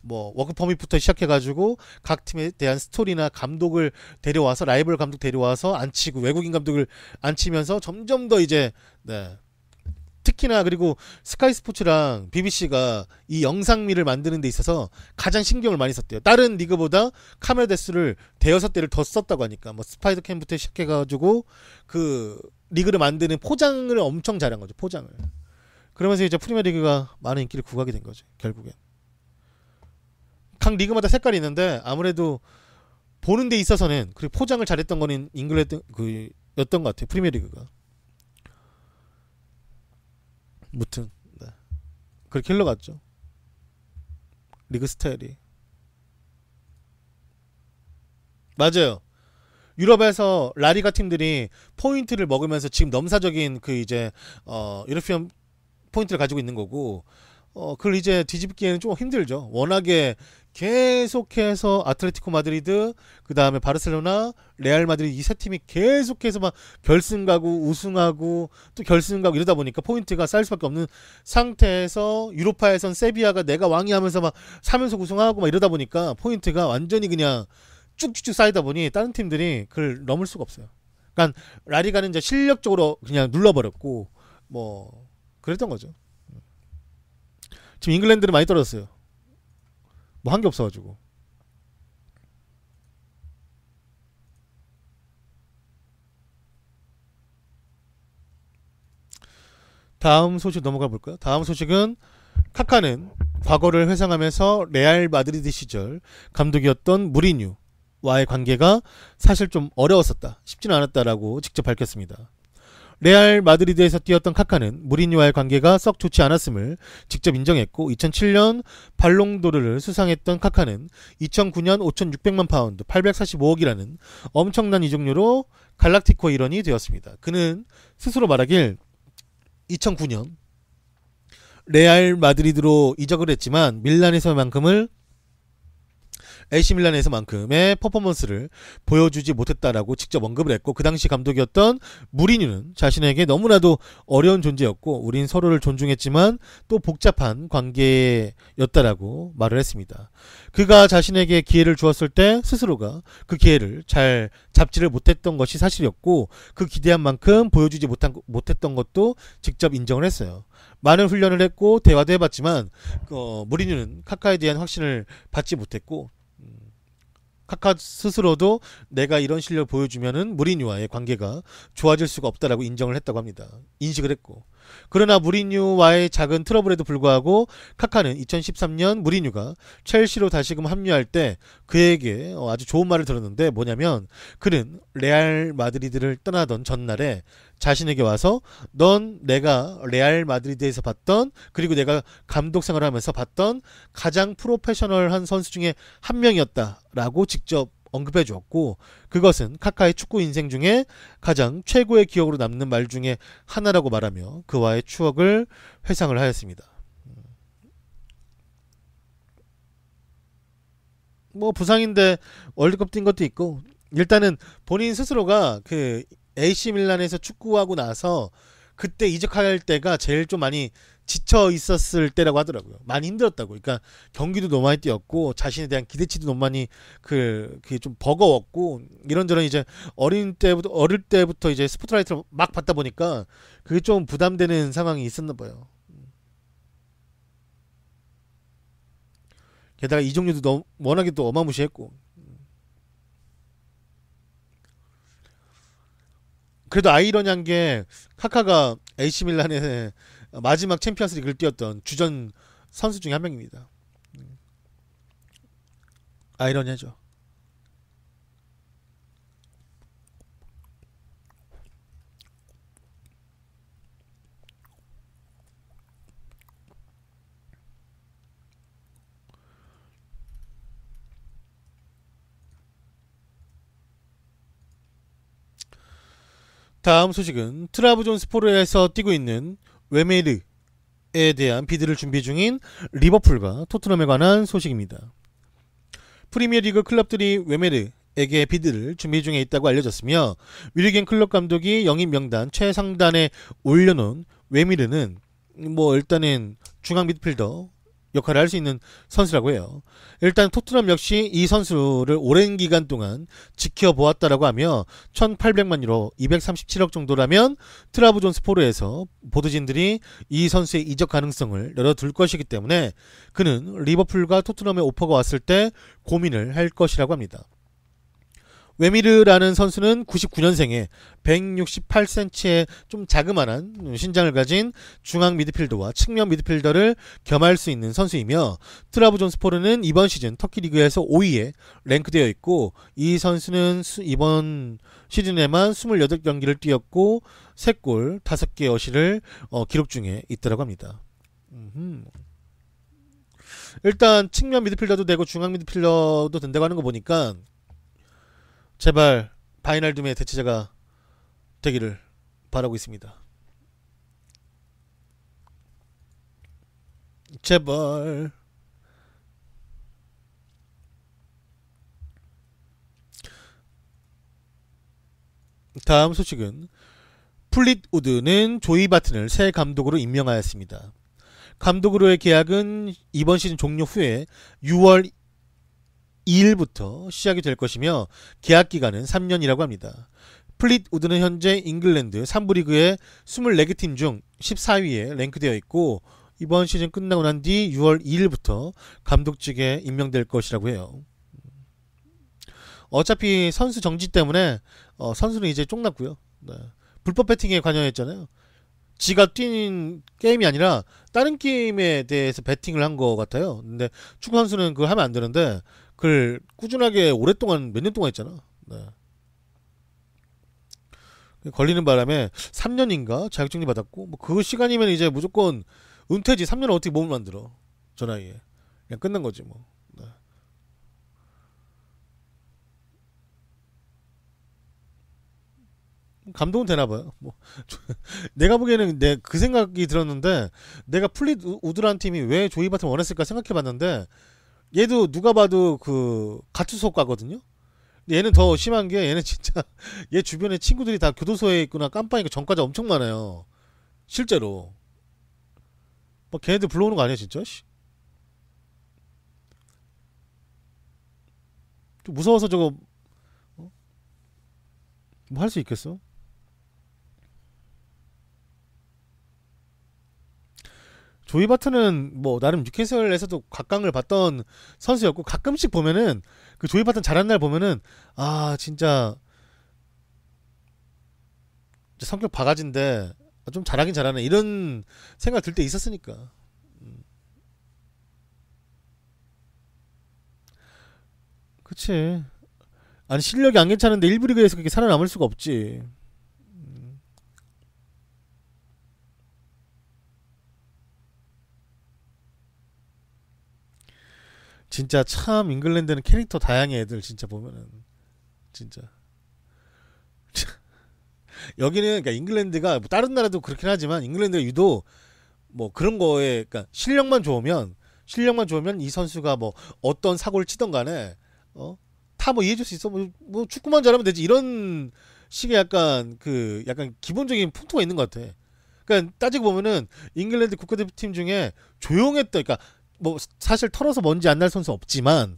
뭐 워크 퍼밋부터 시작해가지고 각 팀에 대한 스토리나 감독을 데려와서 라이벌 감독 데려와서 안 치고 외국인 감독을 안 치면서 점점 더 이제 특히나 그리고 스카이 스포츠랑 BBC가 이 영상미를 만드는 데 있어서 가장 신경을 많이 썼대요. 다른 리그보다 카메라 대수를 대여섯 대를 더 썼다고 하니까 뭐 스파이더 캠부터 시작해가지고 그 리그를 만드는 포장을 엄청 잘한 거죠. 포장을. 그러면서 이제 프리미어 리그가 많은 인기를 구가게 된 거죠. 결국엔. 각 리그마다 색깔이 있는데 아무래도 보는 데 있어서는 그리고 포장을 잘했던 거는 잉글랜드 였던 것 같아요. 프리미어리그가. 무튼 네. 그렇게 흘러갔죠. 리그 스타일이. 맞아요. 유럽에서 라리가 팀들이 포인트를 먹으면서 지금 넘사적인 그 이제 유러피언 포인트를 가지고 있는 거고, 그걸 이제 뒤집기에는 좀 힘들죠. 워낙에 계속해서 아틀레티코 마드리드, 그 다음에 바르셀로나, 레알 마드리드 이 세 팀이 계속해서 막 결승 가고 우승하고 또 결승 가고 이러다 보니까 포인트가 쌓일 수밖에 없는 상태에서 유로파에선 세비야가 내가 왕이 하면서 막 3연속 우승하고 막 이러다 보니까 포인트가 완전히 그냥 쭉쭉쭉 쌓이다 보니 다른 팀들이 그걸 넘을 수가 없어요. 그러니까 라리가는 이제 실력적으로 그냥 눌러버렸고 뭐 그랬던 거죠. 지금 잉글랜드는 많이 떨어졌어요. 뭐 한 게 없어가지고. 다음 소식 넘어가 볼까요? 다음 소식은 카카는 과거를 회상하면서 레알 마드리드 시절 감독이었던 무리뉴와의 관계가 사실 좀 어려웠었다, 쉽지는 않았다라고 직접 밝혔습니다. 레알 마드리드에서 뛰었던 카카는 무리뉴와의 관계가 썩 좋지 않았음을 직접 인정했고, 2007년 발롱도르를 수상했던 카카는 2009년 5,600만 파운드 845억이라는 엄청난 이적료로 갈락티코 일원이 되었습니다. 그는 스스로 말하길 2009년 레알 마드리드로 이적을 했지만 밀란에서만큼을 AC 밀란에서만큼의 퍼포먼스를 보여주지 못했다라고 직접 언급을 했고, 그 당시 감독이었던 무리뉴는 자신에게 너무나도 어려운 존재였고 우린 서로를 존중했지만 또 복잡한 관계였다라고 말을 했습니다. 그가 자신에게 기회를 주었을 때 스스로가 그 기회를 잘 잡지를 못했던 것이 사실이었고 그 기대한 만큼 보여주지 못했던 것도 직접 인정을 했어요. 많은 훈련을 했고 대화도 해봤지만 무리뉴는 카카에 대한 확신을 받지 못했고, 카카 스스로도 내가 이런 실력을 보여주면은 무리뉴와의 관계가 좋아질 수가 없다라고 인정을 했다고 합니다. 인식을 했고. 그러나 무리뉴와의 작은 트러블에도 불구하고 카카는 2013년 무리뉴가 첼시로 다시금 합류할 때 그에게 아주 좋은 말을 들었는데, 뭐냐면 그는 레알 마드리드를 떠나던 전날에 자신에게 와서 넌 내가 레알 마드리드에서 봤던, 그리고 내가 감독 생활을 하면서 봤던 가장 프로페셔널한 선수 중에 한 명이었다라고 직접 언급해 주었고, 그것은 카카의 축구 인생 중에 가장 최고의 기억으로 남는 말 중에 하나라고 말하며 그와의 추억을 회상을 하였습니다. 뭐 부상인데 월드컵 뛴 것도 있고, 일단은 본인 스스로가 그 AC 밀란에서 축구하고 나서 그때 이적할 때가 제일 좀 많이 지쳐 있었을 때라고 하더라고요. 많이 힘들었다고. 그러니까 경기도 너무 많이 뛰었고 자신에 대한 기대치도 너무 많이 그게 좀 버거웠고, 이런저런 이제 어릴 때부터 이제 스포트라이트를 막 받다 보니까 그게 좀 부담되는 상황이 있었나 봐요. 게다가 이적료도 너무 워낙에 또 어마무시했고. 그래도 아이러니한 게 카카가 AC 밀란의 마지막 챔피언스 리그를 뛰었던 주전 선수 중에 한 명입니다. 아이러니하죠. 다음 소식은 트라브존스포르에서 뛰고 있는 웨메르에 대한 비드를 준비 중인 리버풀과 토트넘에 관한 소식입니다. 프리미어리그 클럽들이 웨메르에게 비드를 준비 중에 있다고 알려졌으며, 위르겐 클럽 감독이 영입 명단 최상단에 올려놓은 웨메르는 뭐 일단은 중앙 미드필더 역할을 할 수 있는 선수라고 해요. 일단 토트넘 역시 이 선수를 오랜 기간 동안 지켜보았다라고 하며 1,800만 유로 237억 정도라면 트라브존스포르에서 보드진들이 이 선수의 이적 가능성을 열어둘 것이기 때문에 그는 리버풀과 토트넘의 오퍼가 왔을 때 고민을 할 것이라고 합니다. 웨미르라는 선수는 99년생에 168cm의 좀 자그마한 신장을 가진 중앙 미드필더와 측면 미드필더를 겸할 수 있는 선수이며, 트라브존스포르는 이번 시즌 터키 리그에서 5위에 랭크되어 있고, 이 선수는 이번 시즌에만 28경기를 뛰었고 3골 5개 어시를 기록 중에 있더라고 합니다. 일단 측면 미드필더도 되고 중앙 미드필더도 된다고 하는 거 보니까 제발 바이날둠의 대체자가 되기를 바라고 있습니다. 제발. 다음 소식은 플릿우드는 조이 바튼을 새 감독으로 임명하였습니다. 감독으로의 계약은 이번 시즌 종료 후에 6월 2일부터 시작이 될 것이며, 계약 기간은 3년이라고 합니다. 플릿우드는 현재 잉글랜드 3부 리그의 24개 팀 중 14위에 랭크되어 있고, 이번 시즌 끝나고 난 뒤 6월 2일부터 감독직에 임명될 것이라고 해요. 어차피 선수 정지 때문에 선수는 이제 쫑났고요. 네. 불법 배팅에 관여했잖아요. 지가 뛴 게임이 아니라 다른 게임에 대해서 배팅을 한 것 같아요. 근데 축구 선수는 그걸 하면 안 되는데 그걸 꾸준하게 오랫동안 몇 년 동안 했잖아. 네. 걸리는 바람에 3년인가 자격증리 받았고, 뭐 그 시간이면 이제 무조건 은퇴지. 3년을 어떻게 몸을 만들어, 저 나이에. 그냥 끝난 거지 뭐. 네. 감동은 되나봐요. 뭐 내가 보기에는 그 생각이 들었는데, 내가 플릿 우드라는 팀이 왜 조이 바튼 원했을까 생각해봤는데, 얘도 누가 봐도 그 가투소과거든요. 근데 얘는 더 심한 게, 얘는 진짜 얘 주변에 친구들이 다 교도소에 있거나 깜빵이니까 전과자 엄청 많아요. 실제로. 막 걔네들 불러오는 거 아니야 진짜? 좀 무서워서 저거 뭐 할 수 있겠어? 조이 바튼은 뭐 나름 뉴캐슬에서도 각광을 받던 선수였고, 가끔씩 보면은 그 조이 바튼 잘하는 날 보면은 진짜 성격 바가지인데 좀 잘하긴 잘하네, 이런 생각 들 때 있었으니까. 그치. 아니 실력이 안 괜찮은데 일부 리그에서 그렇게 살아남을 수가 없지. 진짜 참 잉글랜드는 캐릭터 다양해, 애들 진짜 보면은. 진짜 여기는, 그러니까 잉글랜드가 뭐 다른 나라도 그렇긴 하지만 잉글랜드가 유독 뭐 그런 거에, 그러니까 실력만 좋으면 이 선수가 뭐 어떤 사고를 치던 간에 다 뭐 이해해줄 수 있어. 뭐 축구만 잘하면 되지, 이런 식의 약간 기본적인 풍토가 있는 것 같아. 그러니까 따지고 보면은 잉글랜드 국가대표팀 중에 조용했던, 그러니까 뭐 사실 털어서 먼지 안 날 선수 없지만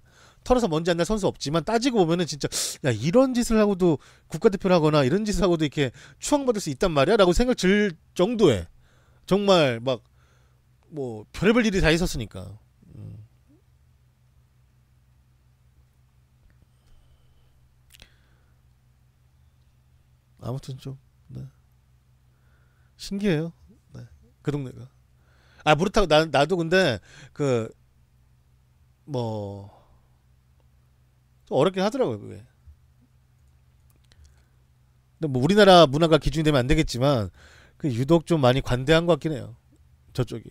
따지고 보면은 진짜, 야 이런 짓을 하고도 국가대표를 하거나 이런 짓을 하고도 이렇게 추앙받을 수 있단 말이야 라고 생각 들 정도의, 정말 막 뭐 별의별 일이 다 있었으니까. 아무튼 좀, 네. 신기해요. 네. 그 동네가. 그렇다고 나도 근데 그 뭐 좀 어렵긴 하더라고요 그게. 근데 뭐 우리나라 문화가 기준이 되면 안 되겠지만 그 유독 좀 많이 관대한 것 같긴 해요, 저쪽이.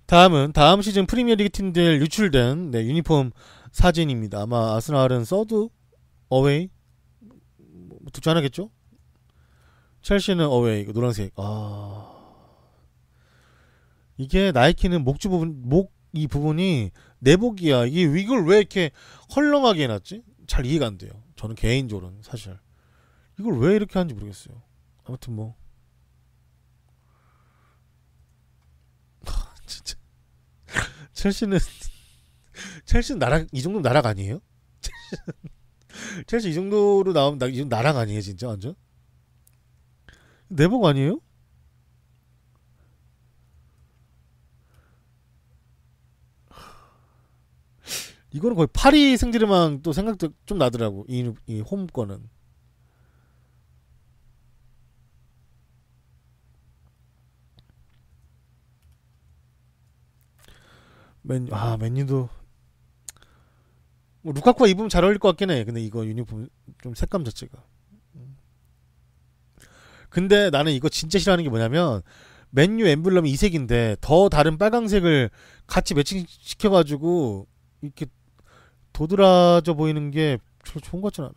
다음은 다음 시즌 프리미어리그 팀들 유출된 유니폼 사진입니다. 아마 아스날은 서드 어웨이 뭐 둘 중 하나겠죠? 첼시는 어웨이, 노란색. 이게 나이키는 목주 부분, 이 부분이 내복이야. 이걸 왜 이렇게 헐렁하게 해놨지? 잘 이해가 안 돼요. 저는 개인적으로는 사실 이걸 왜 이렇게 하는지 모르겠어요. 아무튼 뭐 진짜 첼시는 첼시는 나락, 이 정도면 나락 아니에요? 첼시 이 정도로 나오면 이 정도 나락 아니에요 진짜 완전? 내복 아니에요? 이거는 거의 파리 생제르맹 또 생각도 좀 나더라고. 이 홈 거는. 맨유도 뭐 루카쿠가 입으면 잘 어울릴 것 같긴 해. 근데 이거 유니폼 좀 색감 자체가. 근데 나는 이거 진짜 싫어하는 게 뭐냐면 맨유 엠블럼이 이 색인데 더 다른 빨강색을 같이 매칭시켜가지고 이렇게 도드라져 보이는 게 별로 좋은 것 같진 않아.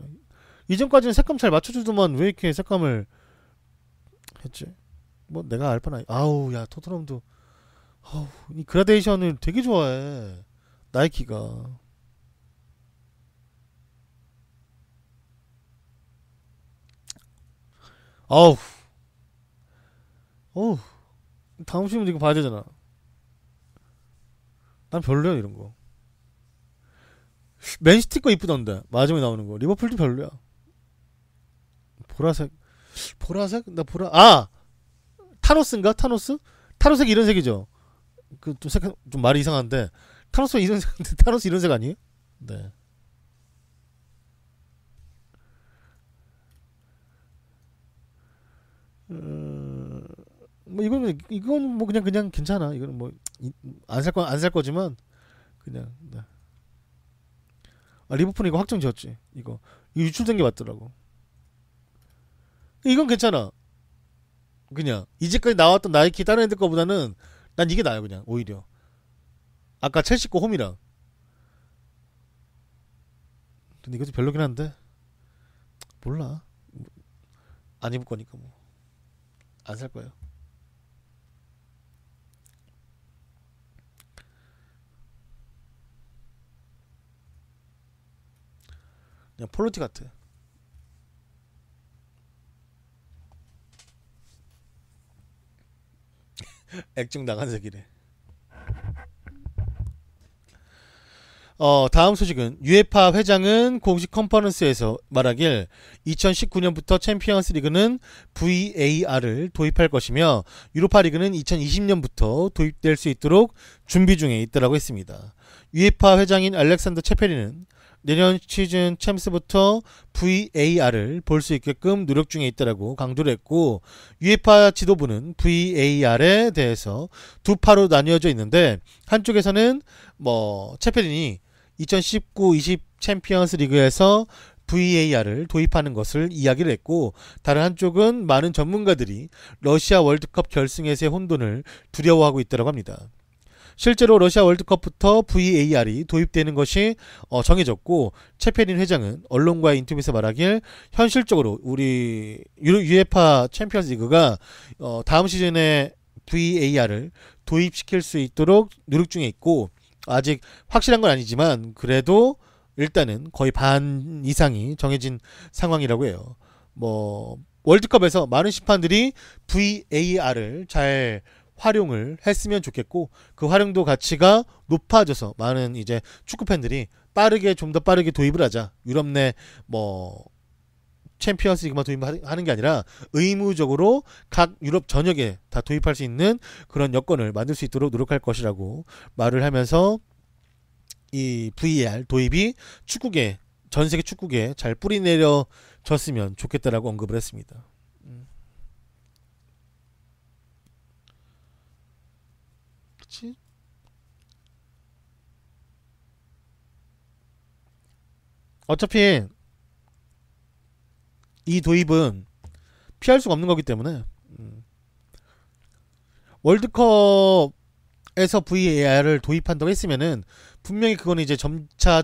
이전까지는 색감 잘 맞춰주더만 왜 이렇게 색감을 했지? 뭐 내가 알 바나. 아우 야 토트넘도 이 그라데이션을 되게 좋아해 나이키가. 아우 어우 다음 시즌 이거 봐야 되잖아. 난 별로야 이런 거. 맨시티 거 이쁘던데 마지막에 나오는 거. 리버풀도 별로야. 보라색 보라색 나 보라 타노스인가 타노스 타노색 이런 색이죠. 그 좀 색 좀 말이 이상한데 타노스 이런 색 타노스 이런 색 아니에요? 네. 뭐 이건 뭐 그냥 괜찮아. 이거는 뭐 안 살 거지만 그냥 네. 리버풀 이거 확정 지었지. 이거 유출된 게 맞더라고. 이건 괜찮아. 그냥 이제까지 나왔던 나이키 다른 애들 거보다는 난 이게 나아요. 그냥 오히려 아까 첼시 거 홈이랑. 근데 이것도 별로긴 한데 몰라. 안 입을 거니까 뭐 안 살 거예요. 그냥 폴로티 같아. 액정 나간 색이래. 다음 소식은 UEFA 회장은 공식 컨퍼런스에서 말하길 2019년부터 챔피언스 리그는 VAR을 도입할 것이며 유로파 리그는 2020년부터 도입될 수 있도록 준비 중에 있다고 했습니다. UEFA 회장인 알렉산더 체페리는 내년 시즌 챔스부터 VAR을 볼 수 있게끔 노력 중에 있다고 강조를 했고, UEFA 지도부는 VAR에 대해서 두 파로 나뉘어져 있는데, 한쪽에서는 체페린이 2019-20 챔피언스 리그에서 VAR을 도입하는 것을 이야기를 했고, 다른 한쪽은 많은 전문가들이 러시아 월드컵 결승에서의 혼돈을 두려워하고 있다고 합니다. 실제로 러시아 월드컵부터 VAR이 도입되는 것이 정해졌고, 체페린 회장은 언론과의 인터뷰에서 말하길 현실적으로 우리 UEFA 챔피언스 리그가 다음 시즌에 VAR을 도입시킬 수 있도록 노력 중에 있고, 아직 확실한 건 아니지만 그래도 일단은 거의 반 이상이 정해진 상황이라고 해요. 월드컵에서 많은 심판들이 VAR을 잘 활용을 했으면 좋겠고, 그 활용도 가치가 높아져서 많은 이제 축구 팬들이 좀 더 빠르게 도입을 하자. 유럽 내 챔피언스 리그만 도입하는 게 아니라 의무적으로 각 유럽 전역에 다 도입할 수 있는 그런 여건을 만들 수 있도록 노력할 것이라고 말을 하면서, 이 VAR 도입이 전 세계 축구계에 잘 뿌리내려졌으면 좋겠다라고 언급을 했습니다. 그치? 어차피 이 도입은 피할 수가 없는 거기 때문에 월드컵에서 VAR을 도입한다고 했으면은 분명히 그거는 이제 점차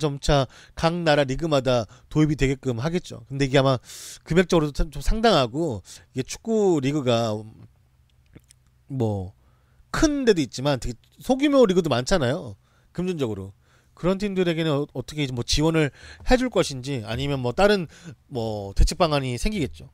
각 나라 리그마다 도입이 되게끔 하겠죠. 근데 이게 아마 금액적으로도 좀 상당하고, 이게 축구 리그가 큰 데도 있지만 되게 소규모 리그도 많잖아요. 금전적으로. 그런 팀들에게는 어떻게 지원을 해줄 것인지, 아니면 다른 대책 방안이 생기겠죠.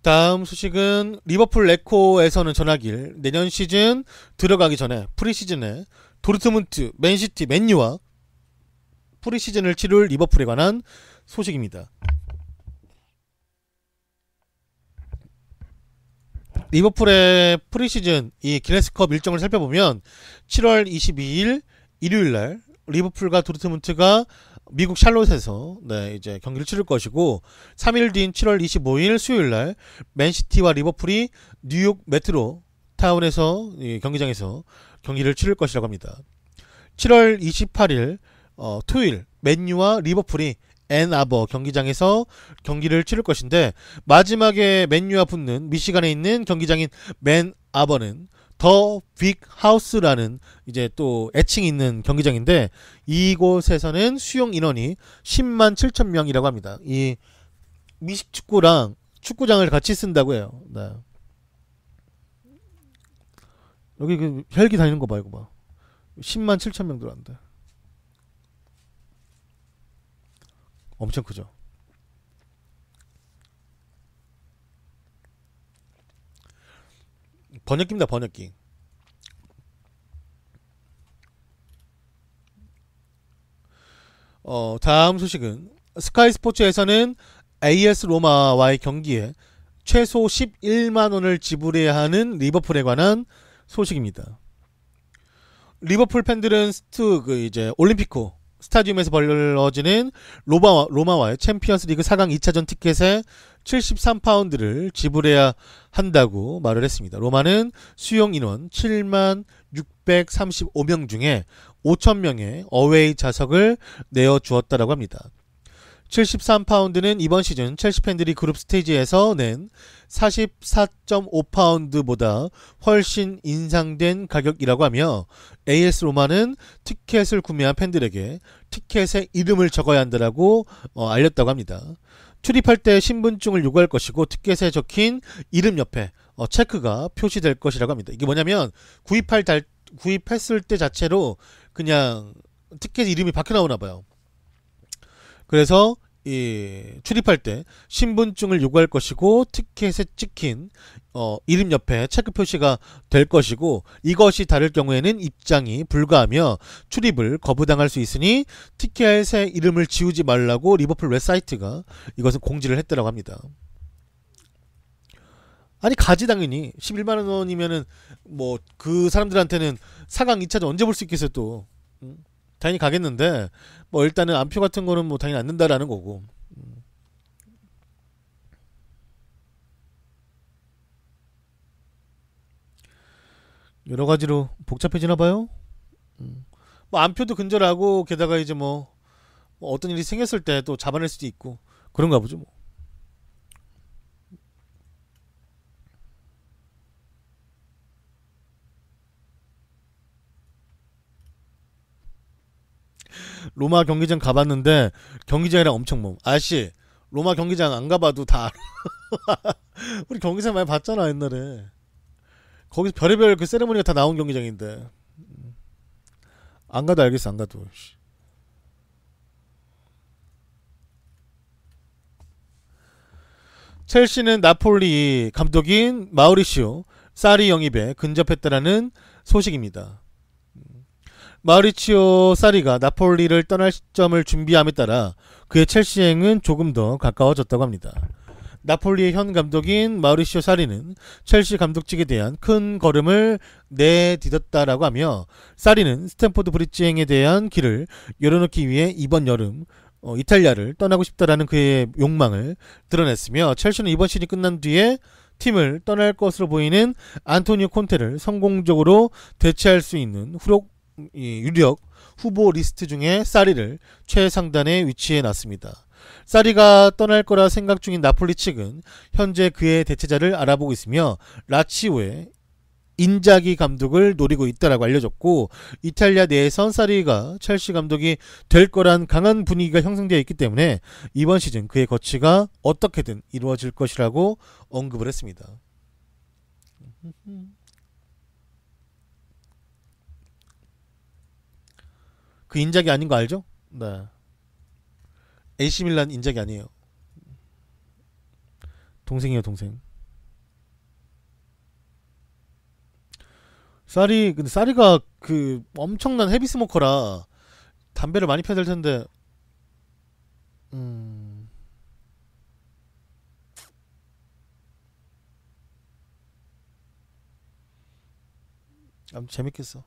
다음 소식은 리버풀 레코에서는 전하길 내년 시즌 들어가기 전에 프리시즌에 도르트문트, 맨시티, 맨유와 프리시즌을 치룰 리버풀에 관한 소식입니다. 리버풀의 프리시즌 이 기네스컵 일정을 살펴보면 7월 22일 일요일날 리버풀과 도르트문트가 미국 샬롯에서 이제 경기를 치를 것이고 3일 뒤인 7월 25일 수요일날 맨시티와 리버풀이 뉴욕 메트로 타운에서 경기장에서 경기를 치를 것이라고 합니다. 7월 28일 토요일 맨유와 리버풀이 앤아버 경기장에서 경기를 치를 것인데 마지막에 맨유와 붙는 미시간에 있는 경기장인 맨아버는 더 빅 하우스라는 이제 또 애칭이 있는 경기장인데 이곳에서는 수용 인원이 10만 7천 명이라고 합니다. 이 미식 축구랑 축구장을 같이 쓴다고 해요. 네. 여기 그 헬기 다니는 거 봐, 이거 봐. 10만 7천 명 들어간다. 엄청 크죠. 번역기입니다, 번역기. 다음 소식은 스카이 스포츠에서는 AS 로마와의 경기에 최소 11만 원을 지불해야 하는 리버풀에 관한 소식입니다. 리버풀 팬들은 이제 올림피코 스타디움에서 벌어지는 로마와의 챔피언스 리그 4강 2차전 티켓에 73파운드를 지불해야 한다고 말을 했습니다. 로마는 수용 인원 7만 635명 중에 5,000명의 어웨이 좌석을 내어주었다라고 합니다. 73파운드는 이번 시즌 첼시 팬들이 그룹 스테이지에서 낸 44.5파운드보다 훨씬 인상된 가격이라고 하며 AS 로마는 티켓을 구매한 팬들에게 티켓에 이름을 적어야 한다라고 알렸다고 합니다. 출입할 때 신분증을 요구할 것이고 티켓에 적힌 이름 옆에 체크가 표시될 것이라고 합니다. 이게 뭐냐면 구입했을 때 자체로 그냥 티켓 이름이 박혀 나오나 봐요. 그래서 출입할 때 신분증을 요구할 것이고 티켓에 찍힌 이름 옆에 체크 표시가 될 것이고 이것이 다를 경우에는 입장이 불가하며 출입을 거부당할 수 있으니 티켓에 이름을 지우지 말라고 리버풀 웹사이트가 이것을 공지를 했다고 합니다. 아니 가지 당연히 11만 원이면은 뭐 그 사람들한테는 4강 2차전 언제 볼 수 있겠어요 또. 당연히 가겠는데 뭐 일단은 안표 같은 거는 뭐 당연히 안 된다라는 거고. 여러 가지로 복잡해지나 봐요. 뭐 안표도 근절하고 게다가 이제 뭐 어떤 일이 생겼을 때 또 잡아낼 수도 있고 그런가 보죠 뭐. 로마 경기장 가봤는데 경기장이랑 엄청 뭐 아저씨 로마 경기장 안 가봐도 다 알아. 우리 경기장 많이 봤잖아 옛날에. 거기서 별의별 그 세레모니가 다 나온 경기장인데 안 가도 알겠어 안 가도. 첼시는 나폴리 감독인 마우리시오 사리 영입에 근접했다라는 소식입니다. 마우리치오 사리가 나폴리를 떠날 시점을 준비함에 따라 그의 첼시행은 조금 더 가까워졌다고 합니다. 나폴리의 현 감독인 마우리시오 사리는 첼시 감독직에 대한 큰 걸음을 내딛었다라고 하며 사리는 스탠포드 브릿지행에 대한 길을 열어놓기 위해 이번 여름 이탈리아를 떠나고 싶다라는 그의 욕망을 드러냈으며 첼시는 이번 시즌이 끝난 뒤에 팀을 떠날 것으로 보이는 안토니오 콘테를 성공적으로 대체할 수 있는 유력 후보 리스트 중에 사리를 최상단에 위치해 놨습니다. 사리가 떠날 거라 생각 중인 나폴리 측은 현재 그의 대체자를 알아보고 있으며 라치오의 인자기 감독을 노리고 있다라고 알려졌고 이탈리아 내에선 사리가 첼시 감독이 될 거란 강한 분위기가 형성되어 있기 때문에 이번 시즌 그의 거취가 어떻게든 이루어질 것이라고 언급을 했습니다. 그 인자기 아닌 거 알죠? 네. AC 밀란 인자기 아니에요. 동생이에요, 동생. 근데 쌀이가 그 엄청난 헤비 스모커라 담배를 많이 피워야 될 텐데, 음, 아무튼 재밌겠어.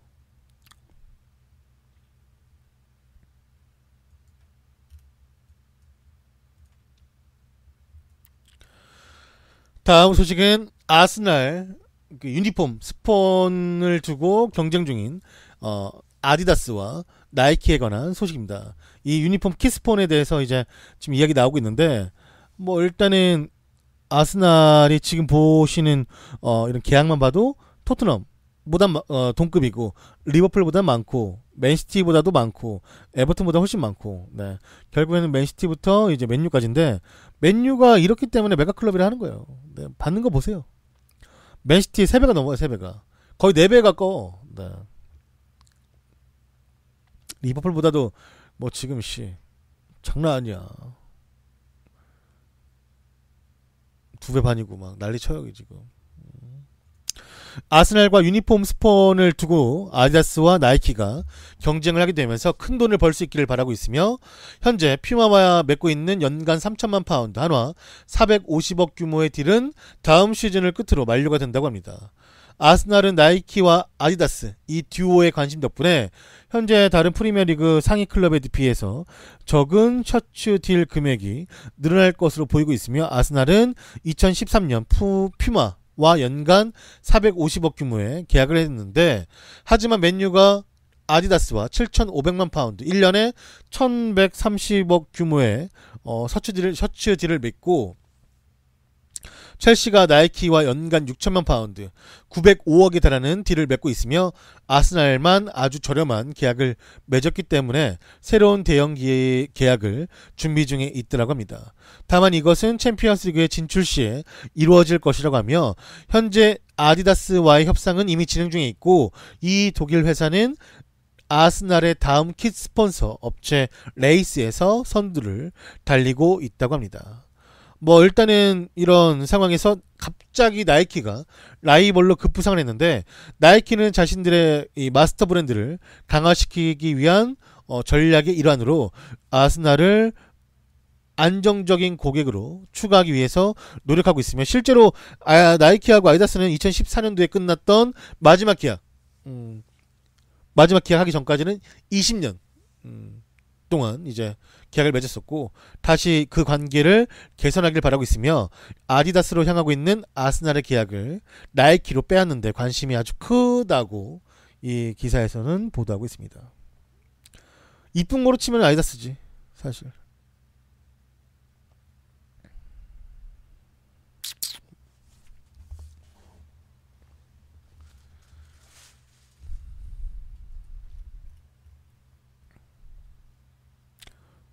다음 소식은 아스날 그 유니폼 스폰을 두고 경쟁 중인 아디다스와 나이키에 관한 소식입니다. 이 유니폼 키스폰에 대해서 이제 지금 이야기 나오고 있는데 뭐 일단은 아스날이 지금 보시는 이런 계약만 봐도 토트넘보다 동급이고 리버풀보다 많고 맨시티보다도 많고 에버튼보다 훨씬 많고 네. 결국에는 맨시티부터 이제 맨유까지인데 맨유가 이렇기 때문에 메가클럽이라 하는 거예요. 네. 받는 거 보세요. 맨시티 3배가 넘어요. 3배가 거의 4배 가까워. 네. 리버풀보다도 뭐 지금 장난 아니야. 2배 반이고 막 난리 쳐요 지금. 아스날과 유니폼 스폰을 두고 아디다스와 나이키가 경쟁을 하게 되면서 큰 돈을 벌 수 있기를 바라고 있으며 현재 퓨마와 맺고 있는 연간 3천만 파운드 한화 450억 규모의 딜은 다음 시즌을 끝으로 만료가 된다고 합니다. 아스날은 나이키와 아디다스 이 듀오의 관심 덕분에 현재 다른 프리미어리그 상위 클럽에 비해서 적은 셔츠 딜 금액이 늘어날 것으로 보이고 있으며 아스날은 2013년 퓨마와 연간 450억 규모의 계약을 했는데 하지만 맨유가 아디다스와 7,500만 파운드 1년에 1,130억 규모의 셔츠 딜을 맺고 첼시가 나이키와 연간 6천만 파운드 905억에 달하는 딜을 맺고 있으며 아스날만 아주 저렴한 계약을 맺었기 때문에 새로운 대형 계약을 준비 중에 있더라고 합니다. 다만 이것은 챔피언스리그에 진출 시에 이루어질 것이라고 하며 현재 아디다스와의 협상은 이미 진행 중에 있고 이 독일 회사는 아스날의 다음 킷 스폰서 업체 레이스에서 선두를 달리고 있다고 합니다. 뭐 일단은 이런 상황에서 갑자기 나이키가 라이벌로 급부상을 했는데 나이키는 자신들의 이 마스터 브랜드를 강화시키기 위한 전략의 일환으로 아스날을 안정적인 고객으로 추가하기 위해서 노력하고 있으며 실제로 나이키하고 아디다스는 2014년도에 끝났던 마지막 계약 하기 전까지는 20년 동안 이제 계약을 맺었었고 다시 그 관계를 개선하길 바라고 있으며 아디다스로 향하고 있는 아스날의 계약을 나이키로 빼앗는데 관심이 아주 크다고 이 기사에서는 보도하고 있습니다. 이쁜 거로 치면 아디다스지 사실.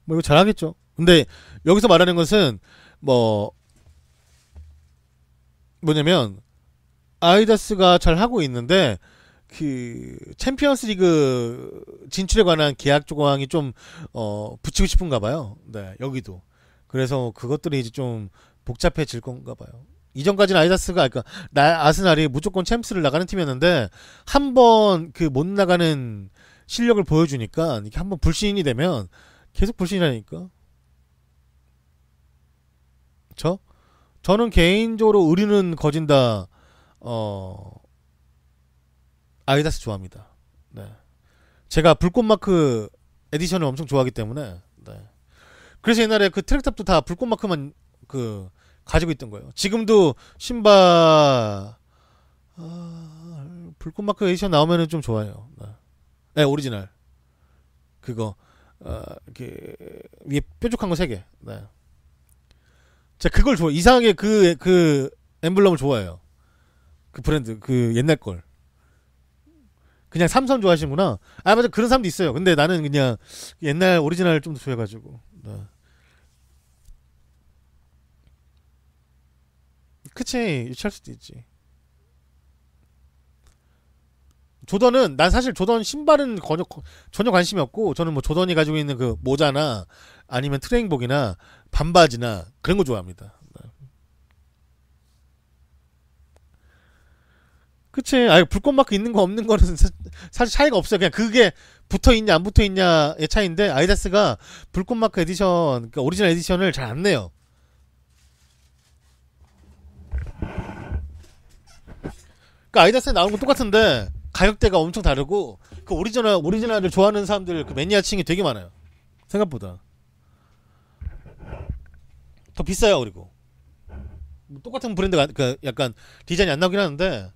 뭐 이거 잘하겠죠. 근데 여기서 말하는 것은 뭐냐면 아디다스가 잘 하고 있는데 그 챔피언스리그 진출에 관한 계약 조항이 좀 붙이고 싶은가 봐요. 네, 여기도. 그래서 그것들이 이제 좀 복잡해질 건가 봐요. 이전까지는 아디다스가 그러니까 아스날이 무조건 챔스를 나가는 팀이었는데 한번 그 못 나가는 실력을 보여주니까 이게 한번 불신이 되면 계속 불신이라니까. 저는 개인적으로 의리는 거진다 아디다스 좋아합니다. 네. 제가 불꽃마크 에디션을 엄청 좋아하기 때문에 네. 그래서 옛날에 그 트랙탑도 다 불꽃마크만 그 가지고 있던 거예요. 지금도 신발 불꽃마크 에디션 나오면은 좀 좋아해요. 네, 네 오리지널 그거 이렇게 위에 뾰족한 거 3개. 네. 제가 그걸 좋아. 이상하게 그 엠블럼을 좋아해요. 그 브랜드 그 옛날 걸. 그냥 삼선 좋아하시는구나. 아 맞아 그런 사람도 있어요. 근데 나는 그냥 옛날 오리지널 좀 더 좋아해가지고. 네. 그치 유치할 수도 있지. 조던은 난 사실 조던 신발은 전혀 관심이 없고 저는 뭐 조던이 가지고 있는 그 모자나 아니면 트레이닝복이나 반바지나 그런 거 좋아합니다. 그치. 불꽃마크 있는 거 없는 거는 사실 차이가 없어요. 그냥 그게 붙어 있냐 안 붙어 있냐의 차이인데 아디다스가 불꽃마크 에디션 그러니까 오리지널 에디션을 잘 안 내요. 그러니까 아디다스에 나오는 건 똑같은데 가격대가 엄청 다르고 그 오리지널을 좋아하는 사람들 그 매니아층이 되게 많아요. 생각보다 더 비싸요. 그리고 똑같은 브랜드가 그 약간 디자인이 안 나오긴 하는데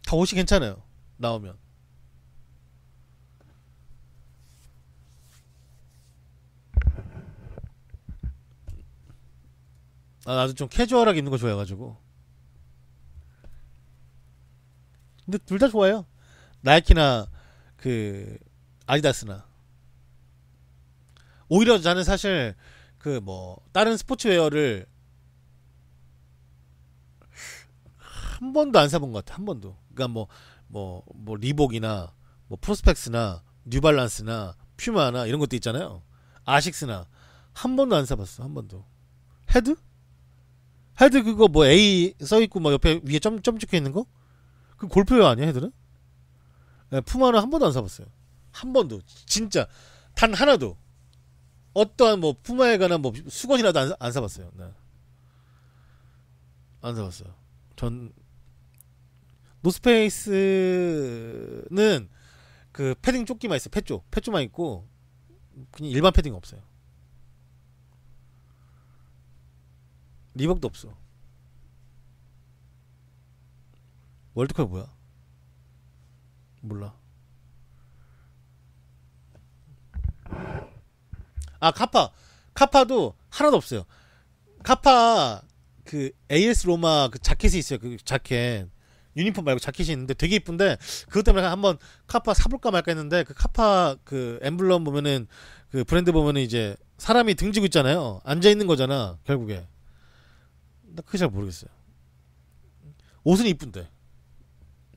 다 옷이 괜찮아요. 나오면. 나도 좀 캐주얼하게 입는 거 좋아해가지고. 근데 둘 다 좋아요. 나이키나 그 아디다스나. 오히려 나는 사실 그 뭐 다른 스포츠웨어를 한 번도 안 사본 것 같아. 한 번도. 그러니까 뭐 리복이나 뭐 프로스펙스나 뉴발란스나 퓨마나 이런 것도 있잖아요. 아식스나 한 번도 안 사봤어. 한 번도. 헤드? 헤드 그거 뭐 A 써있고 뭐 옆에 위에 점 찍혀 있는 거? 그 골프웨어 아니야 헤드는? 네, 푸마는 한 번도 안 사봤어요. 한 번도. 진짜 단 하나도. 어떠한 뭐 푸마에 관한 뭐 수건이라도 안 사봤어요. 네. 안 사봤어요. 전 노스페이스는 그 패딩 조끼만 있어요. 패조만 있고 그냥 일반 패딩 없어요. 리복도 없어. 월드컵이 뭐야? 몰라. 아 카파도 하나도 없어요. 카파 그 AS 로마 그 자켓이 있어요. 그 자켓 유니폼 말고 자켓이 있는데 되게 이쁜데 그것 때문에 한번 카파 사볼까 말까 했는데 그 카파 그 엠블럼 보면은 그 브랜드 보면은 이제 사람이 등지고 있잖아요. 앉아 있는 거잖아 결국에. 나 그게 잘 모르겠어요. 옷은 이쁜데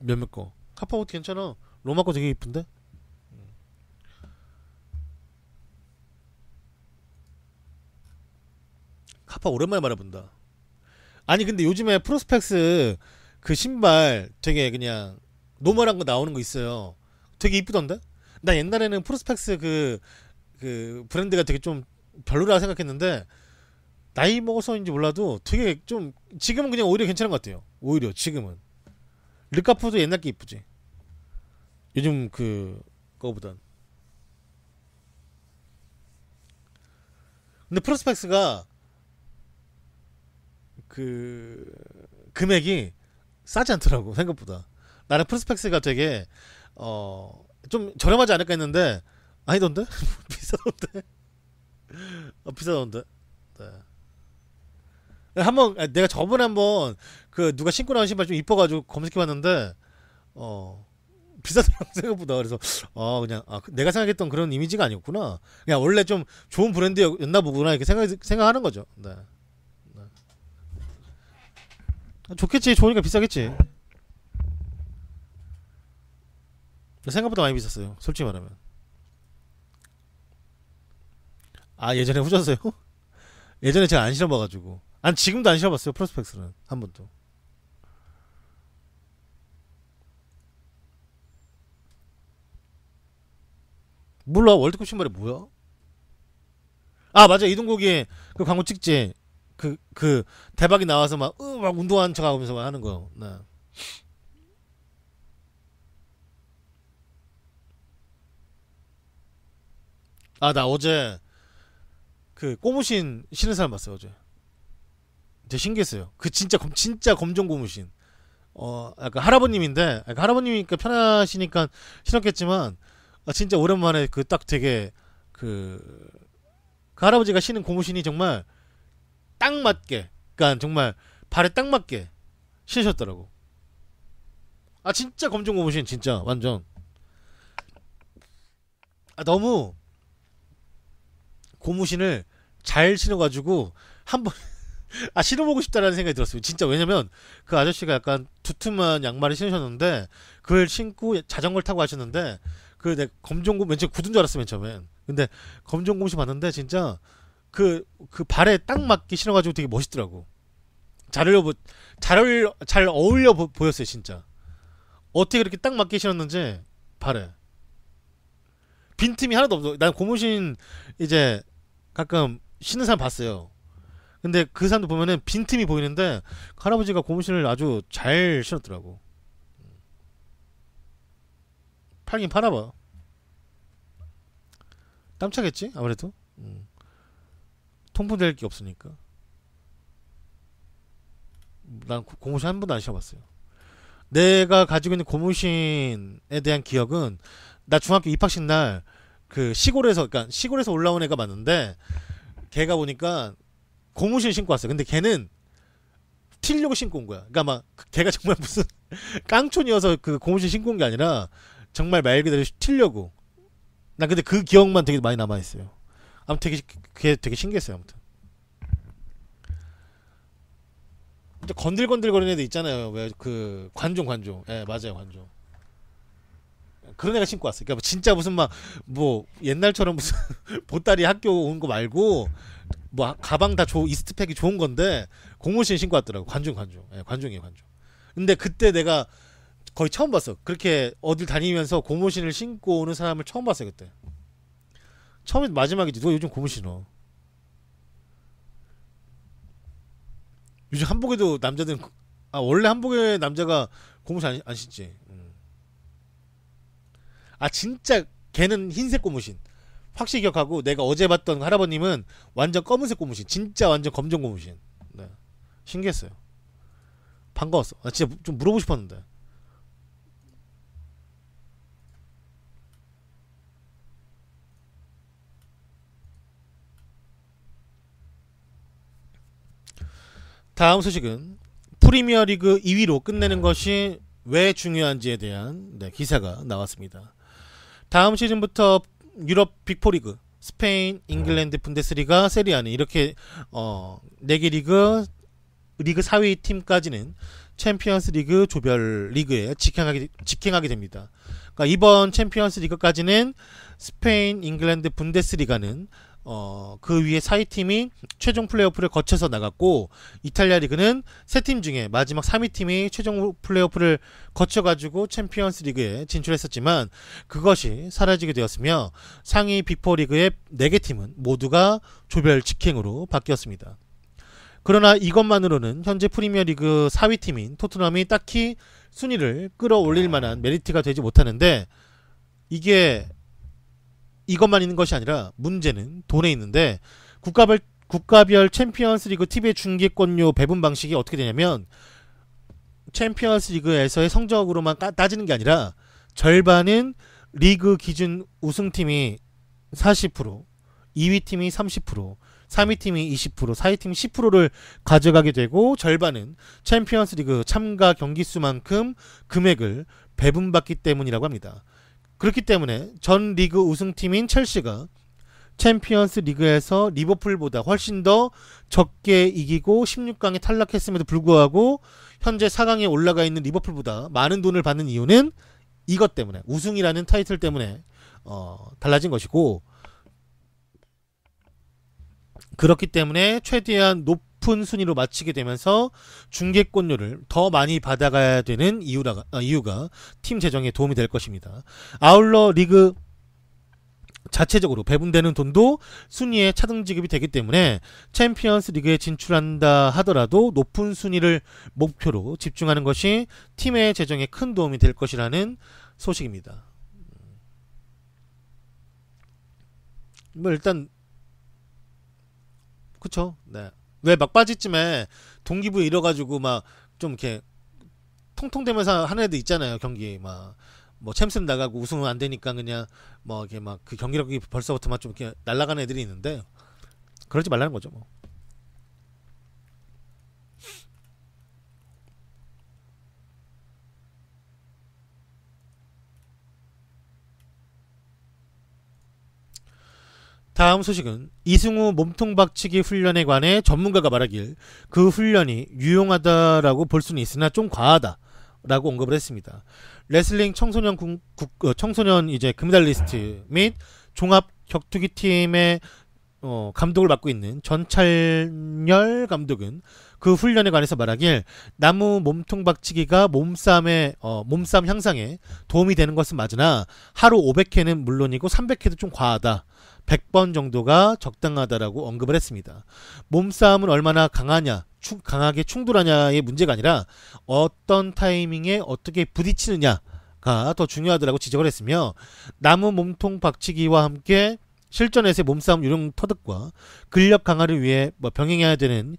몇몇 거 카파 옷 괜찮아. 로마 거 되게 이쁜데. 카파 오랜만에 말해본다. 아니 근데 요즘에 프로스펙스 그 신발 되게 그냥 노멀한 거 나오는 거 있어요. 되게 이쁘던데? 나 옛날에는 프로스펙스 그 브랜드가 되게 좀 별로라 생각했는데 나이 먹어서인지 몰라도 되게 좀 지금은 그냥 오히려 괜찮은 것 같아요. 오히려 지금은 르카프도 옛날 게 이쁘지. 요즘 그 거보단. 근데 프로스펙스가 그 금액이 싸지 않더라고 생각보다. 나는 프로스펙스가 되게 좀 저렴하지 않을까 했는데 아니던데 비싸던데. 비싸던데. 네. 한번 내가 저번에 한번 그 누가 신고 나온 신발 좀 이뻐가지고 검색해봤는데 비싸더라고 생각보다. 그래서 그냥 내가 생각했던 그런 이미지가 아니었구나. 그냥 원래 좀 좋은 브랜드였나 보구나 이렇게 생각하는 거죠. 네. 좋겠지. 좋으니까 비싸겠지. 생각보다 많이 비쌌어요. 솔직히 말하면. 예전에 후졌어요? 예전에 제가 안 신어봐가지고. 아니 지금도 안 신어봤어요. 프로스펙스는 한 번도. 몰라. 월드컵 신발이 뭐야? 맞아. 이동국이 그 광고 찍지. 그 대박이 나와서 막 운동하는 척 하면서 막 하는 거. 네. 나 어제 그 고무신 신은 사람 봤어요 어제. 되게 신기했어요. 그 진짜 검정 고무신. 약간 할아버님인데, 약간 할아버님이니까 편하시니까 신었겠지만, 진짜 오랜만에 그 딱 되게 그 할아버지가 신은 고무신이 정말 딱 맞게, 그러니까 정말 발에 딱 맞게 신으셨더라고. 진짜 검정 고무신 진짜 완전. 너무 고무신을 잘 신어가지고 한번 신어보고 싶다라는 생각이 들었어요. 진짜. 왜냐면 그 아저씨가 약간 두툼한 양말을 신으셨는데 그걸 신고 자전거를 타고 하셨는데 내 검정 고무 맨 처음 굳은 줄 알았어 맨 처음엔. 근데 검정 고무신 봤는데 진짜 그 발에 딱 맞게 신어가지고 되게 멋있더라고. 잘 어울려 보였어요 진짜. 어떻게 그렇게 딱 맞게 신었는지 발에 빈틈이 하나도 없어. 난 고무신 이제 가끔 신는 사람 봤어요. 근데 그 사람들 보면은 빈틈이 보이는데 그 할아버지가 고무신을 아주 잘 신었더라고. 팔긴 파나봐. 땀차겠지 아무래도. 통풍될 게 없으니까. 난 고무신 한 번도 안 신어봤어요. 내가 가지고 있는 고무신에 대한 기억은 나 중학교 입학식 날 그 시골에서 그러니까 시골에서 올라온 애가 맞는데 걔가 보니까 고무신 신고 왔어요. 근데 걔는 튀려고 신고 온 거야. 그러니까 막 걔가 정말 무슨 깡촌이어서 그 고무신 신고 온 게 아니라 정말 말 그대로 튀려고. 난 근데 그 기억만 되게 많이 남아 있어요. 아무튼 그게 되게 신기했어요. 아무튼. 건들건들거리는 애들 있잖아요. 왜 그 관종. 예, 맞아요, 관종. 그런 애가 신고 왔어요. 그러니까 진짜 무슨 막 뭐 옛날처럼 무슨 보따리 학교 온 거 말고 뭐 가방 다 이스트팩이 좋은 건데 고무신 신고 왔더라고. 관종. 예, 관종이에요, 관종. 근데 그때 내가 거의 처음 봤어. 그렇게 어딜 다니면서 고무신을 신고 오는 사람을 처음 봤어요, 그때. 처음에 마지막이지. 누가 요즘 고무신 신어? 요즘 한복에도 남자들은 원래 한복에 남자가 고무신 안 신지. 아 진짜 걔는 흰색 고무신 확실히 기억하고 내가 어제 봤던 할아버님은 완전 검은색 고무신 진짜 완전 검정 고무신. 네. 신기했어요. 반가웠어. 나 진짜 좀 물어보고 싶었는데. 다음 소식은 프리미어리그 2위로 끝내는 것이 왜 중요한지에 대한 기사가 나왔습니다. 다음 시즌부터 유럽 빅4리그 스페인, 잉글랜드 분데스리가, 세리아는 이렇게 4개 리그 4위 팀까지는 챔피언스 리그 조별 리그에 직행하게 됩니다. 그러니까 이번 챔피언스 리그까지는 스페인, 잉글랜드 분데스리가는 그 위에 4위 팀이 최종 플레이오프를 거쳐서 나갔고, 이탈리아 리그는 3팀 중에 마지막 3위 팀이 최종 플레이오프를 거쳐가지고 챔피언스 리그에 진출했었지만 그것이 사라지게 되었으며 상위 빅4 리그의 4개 팀은 모두가 조별 직행으로 바뀌었습니다. 그러나 이것만으로는 현재 프리미어리그 4위 팀인 토트넘이 딱히 순위를 끌어올릴 만한 메리트가 되지 못하는데, 이것만 있는 것이 아니라 문제는 돈에 있는데, 국가별 챔피언스 리그 TV의 중계권료 배분 방식이 어떻게 되냐면, 챔피언스 리그에서의 성적으로만 따지는 게 아니라 절반은 리그 기준 우승팀이 40%, 2위 팀이 30%, 3위 팀이 20%, 4위 팀이 10%를 가져가게 되고, 절반은 챔피언스 리그 참가 경기 수만큼 금액을 배분받기 때문이라고 합니다. 그렇기 때문에 전 리그 우승팀인 첼시가 챔피언스 리그에서 리버풀보다 훨씬 더 적게 이기고 16강에 탈락했음에도 불구하고 현재 4강에 올라가 있는 리버풀보다 많은 돈을 받는 이유는 이것 때문에, 우승이라는 타이틀 때문에 달라진 것이고, 그렇기 때문에 최대한 높은 순위로 마치게 되면서 중계권료를 더 많이 받아가야 되는 이유가 팀 재정에 도움이 될 것입니다. 아울러 리그 자체적으로 배분되는 돈도 순위에 차등 지급이 되기 때문에 챔피언스 리그에 진출한다 하더라도 높은 순위를 목표로 집중하는 것이 팀의 재정에 큰 도움이 될 것이라는 소식입니다. 뭐 일단 그쵸. 네. 왜 막바지쯤에 동기부여 잃어가지고 막 좀 이렇게 통통대면서 하는 애들 있잖아요. 경기 막 뭐 챔스는 나가고 우승은 안 되니까 그냥 뭐 이렇게 막 그 경기력이 벌써부터 막 좀 이렇게 날아가는 애들이 있는데, 그러지 말라는 거죠 뭐. 다음 소식은 이승우 몸통 박치기 훈련에 관해 전문가가 말하길 그 훈련이 유용하다라고 볼 수는 있으나 좀 과하다라고 언급을 했습니다. 레슬링 청소년 이제 금메달리스트 및 종합 격투기 팀의 감독을 맡고 있는 전찰열 감독은 그 훈련에 관해서 말하길 나무 몸통 박치기가 몸싸움 향상에 도움이 되는 것은 맞으나 하루 500회는 물론이고 300회도 좀 과하다. 100번 정도가 적당하다라고 언급을 했습니다. 몸싸움은 얼마나 강하게 충돌하냐의 문제가 아니라 어떤 타이밍에 어떻게 부딪히느냐가 더 중요하다고 지적을 했으며 나무 몸통 박치기와 함께 실전에서의 몸싸움 요령 터득과 근력 강화를 위해 병행해야 되는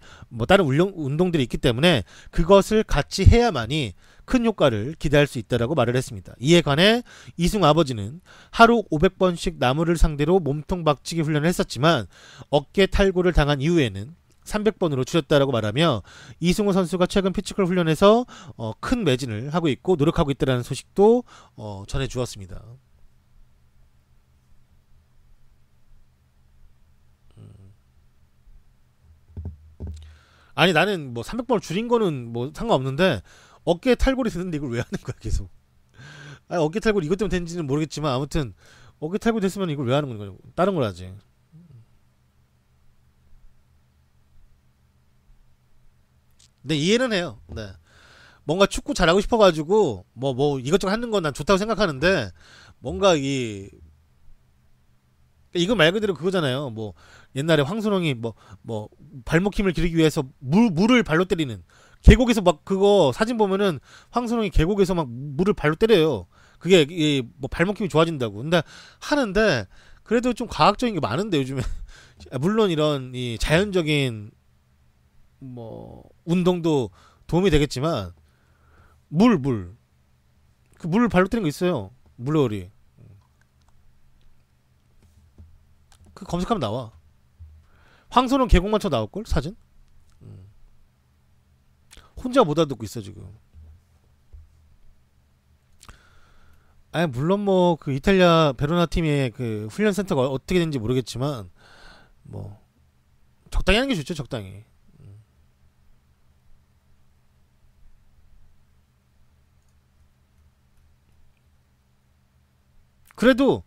다른 운동들이 있기 때문에 그것을 같이 해야만이 큰 효과를 기대할 수 있다라고 말을 했습니다. 이에 관해 이승우 아버지는 하루 500번씩 나무를 상대로 몸통 박치기 훈련을 했었지만 어깨 탈구를 당한 이후에는 300번으로 줄였다라고 말하며 이승우 선수가 최근 피지컬 훈련에서 큰 매진을 하고 있고 노력하고 있다는 소식도 전해주었습니다. 아니 나는 300번을 줄인 거는 상관없는데 어깨에 탈골이 되는데 이걸 왜 하는 거야 계속. 아니, 어깨 탈골 이것 때문에 된지는 모르겠지만 아무튼 어깨 탈골 됐으면 이걸 왜 하는 거야. 다른 걸 하지. 네, 이해는 해요. 네. 뭔가 축구 잘하고 싶어가지고 이것저것 하는 건 난 좋다고 생각하는데 뭔가 이거 말 그대로 그거잖아요. 옛날에 황선홍이 발목 힘을 기르기 위해서 물을 발로 때리는 계곡에서 그거 사진 보면은 황선홍이 계곡에서 물을 발로 때려요. 그게 발목 힘이 좋아진다고. 근데 하는데 그래도 좀 과학적인 게 많은데 요즘에 물론 이런 이 자연적인 운동도 도움이 되겠지만 그 물 발로 때리는 거 있어요. 물놀이. 그 검색하면 나와. 황선홍 계곡만 쳐 나올걸 사진? 혼자 못 알아듣고 있어 지금. 아니 물론 그 이탈리아 베로나 팀의 그 훈련 센터가 어떻게 되는지 모르겠지만 적당히 하는 게 좋죠. 적당히. 그래도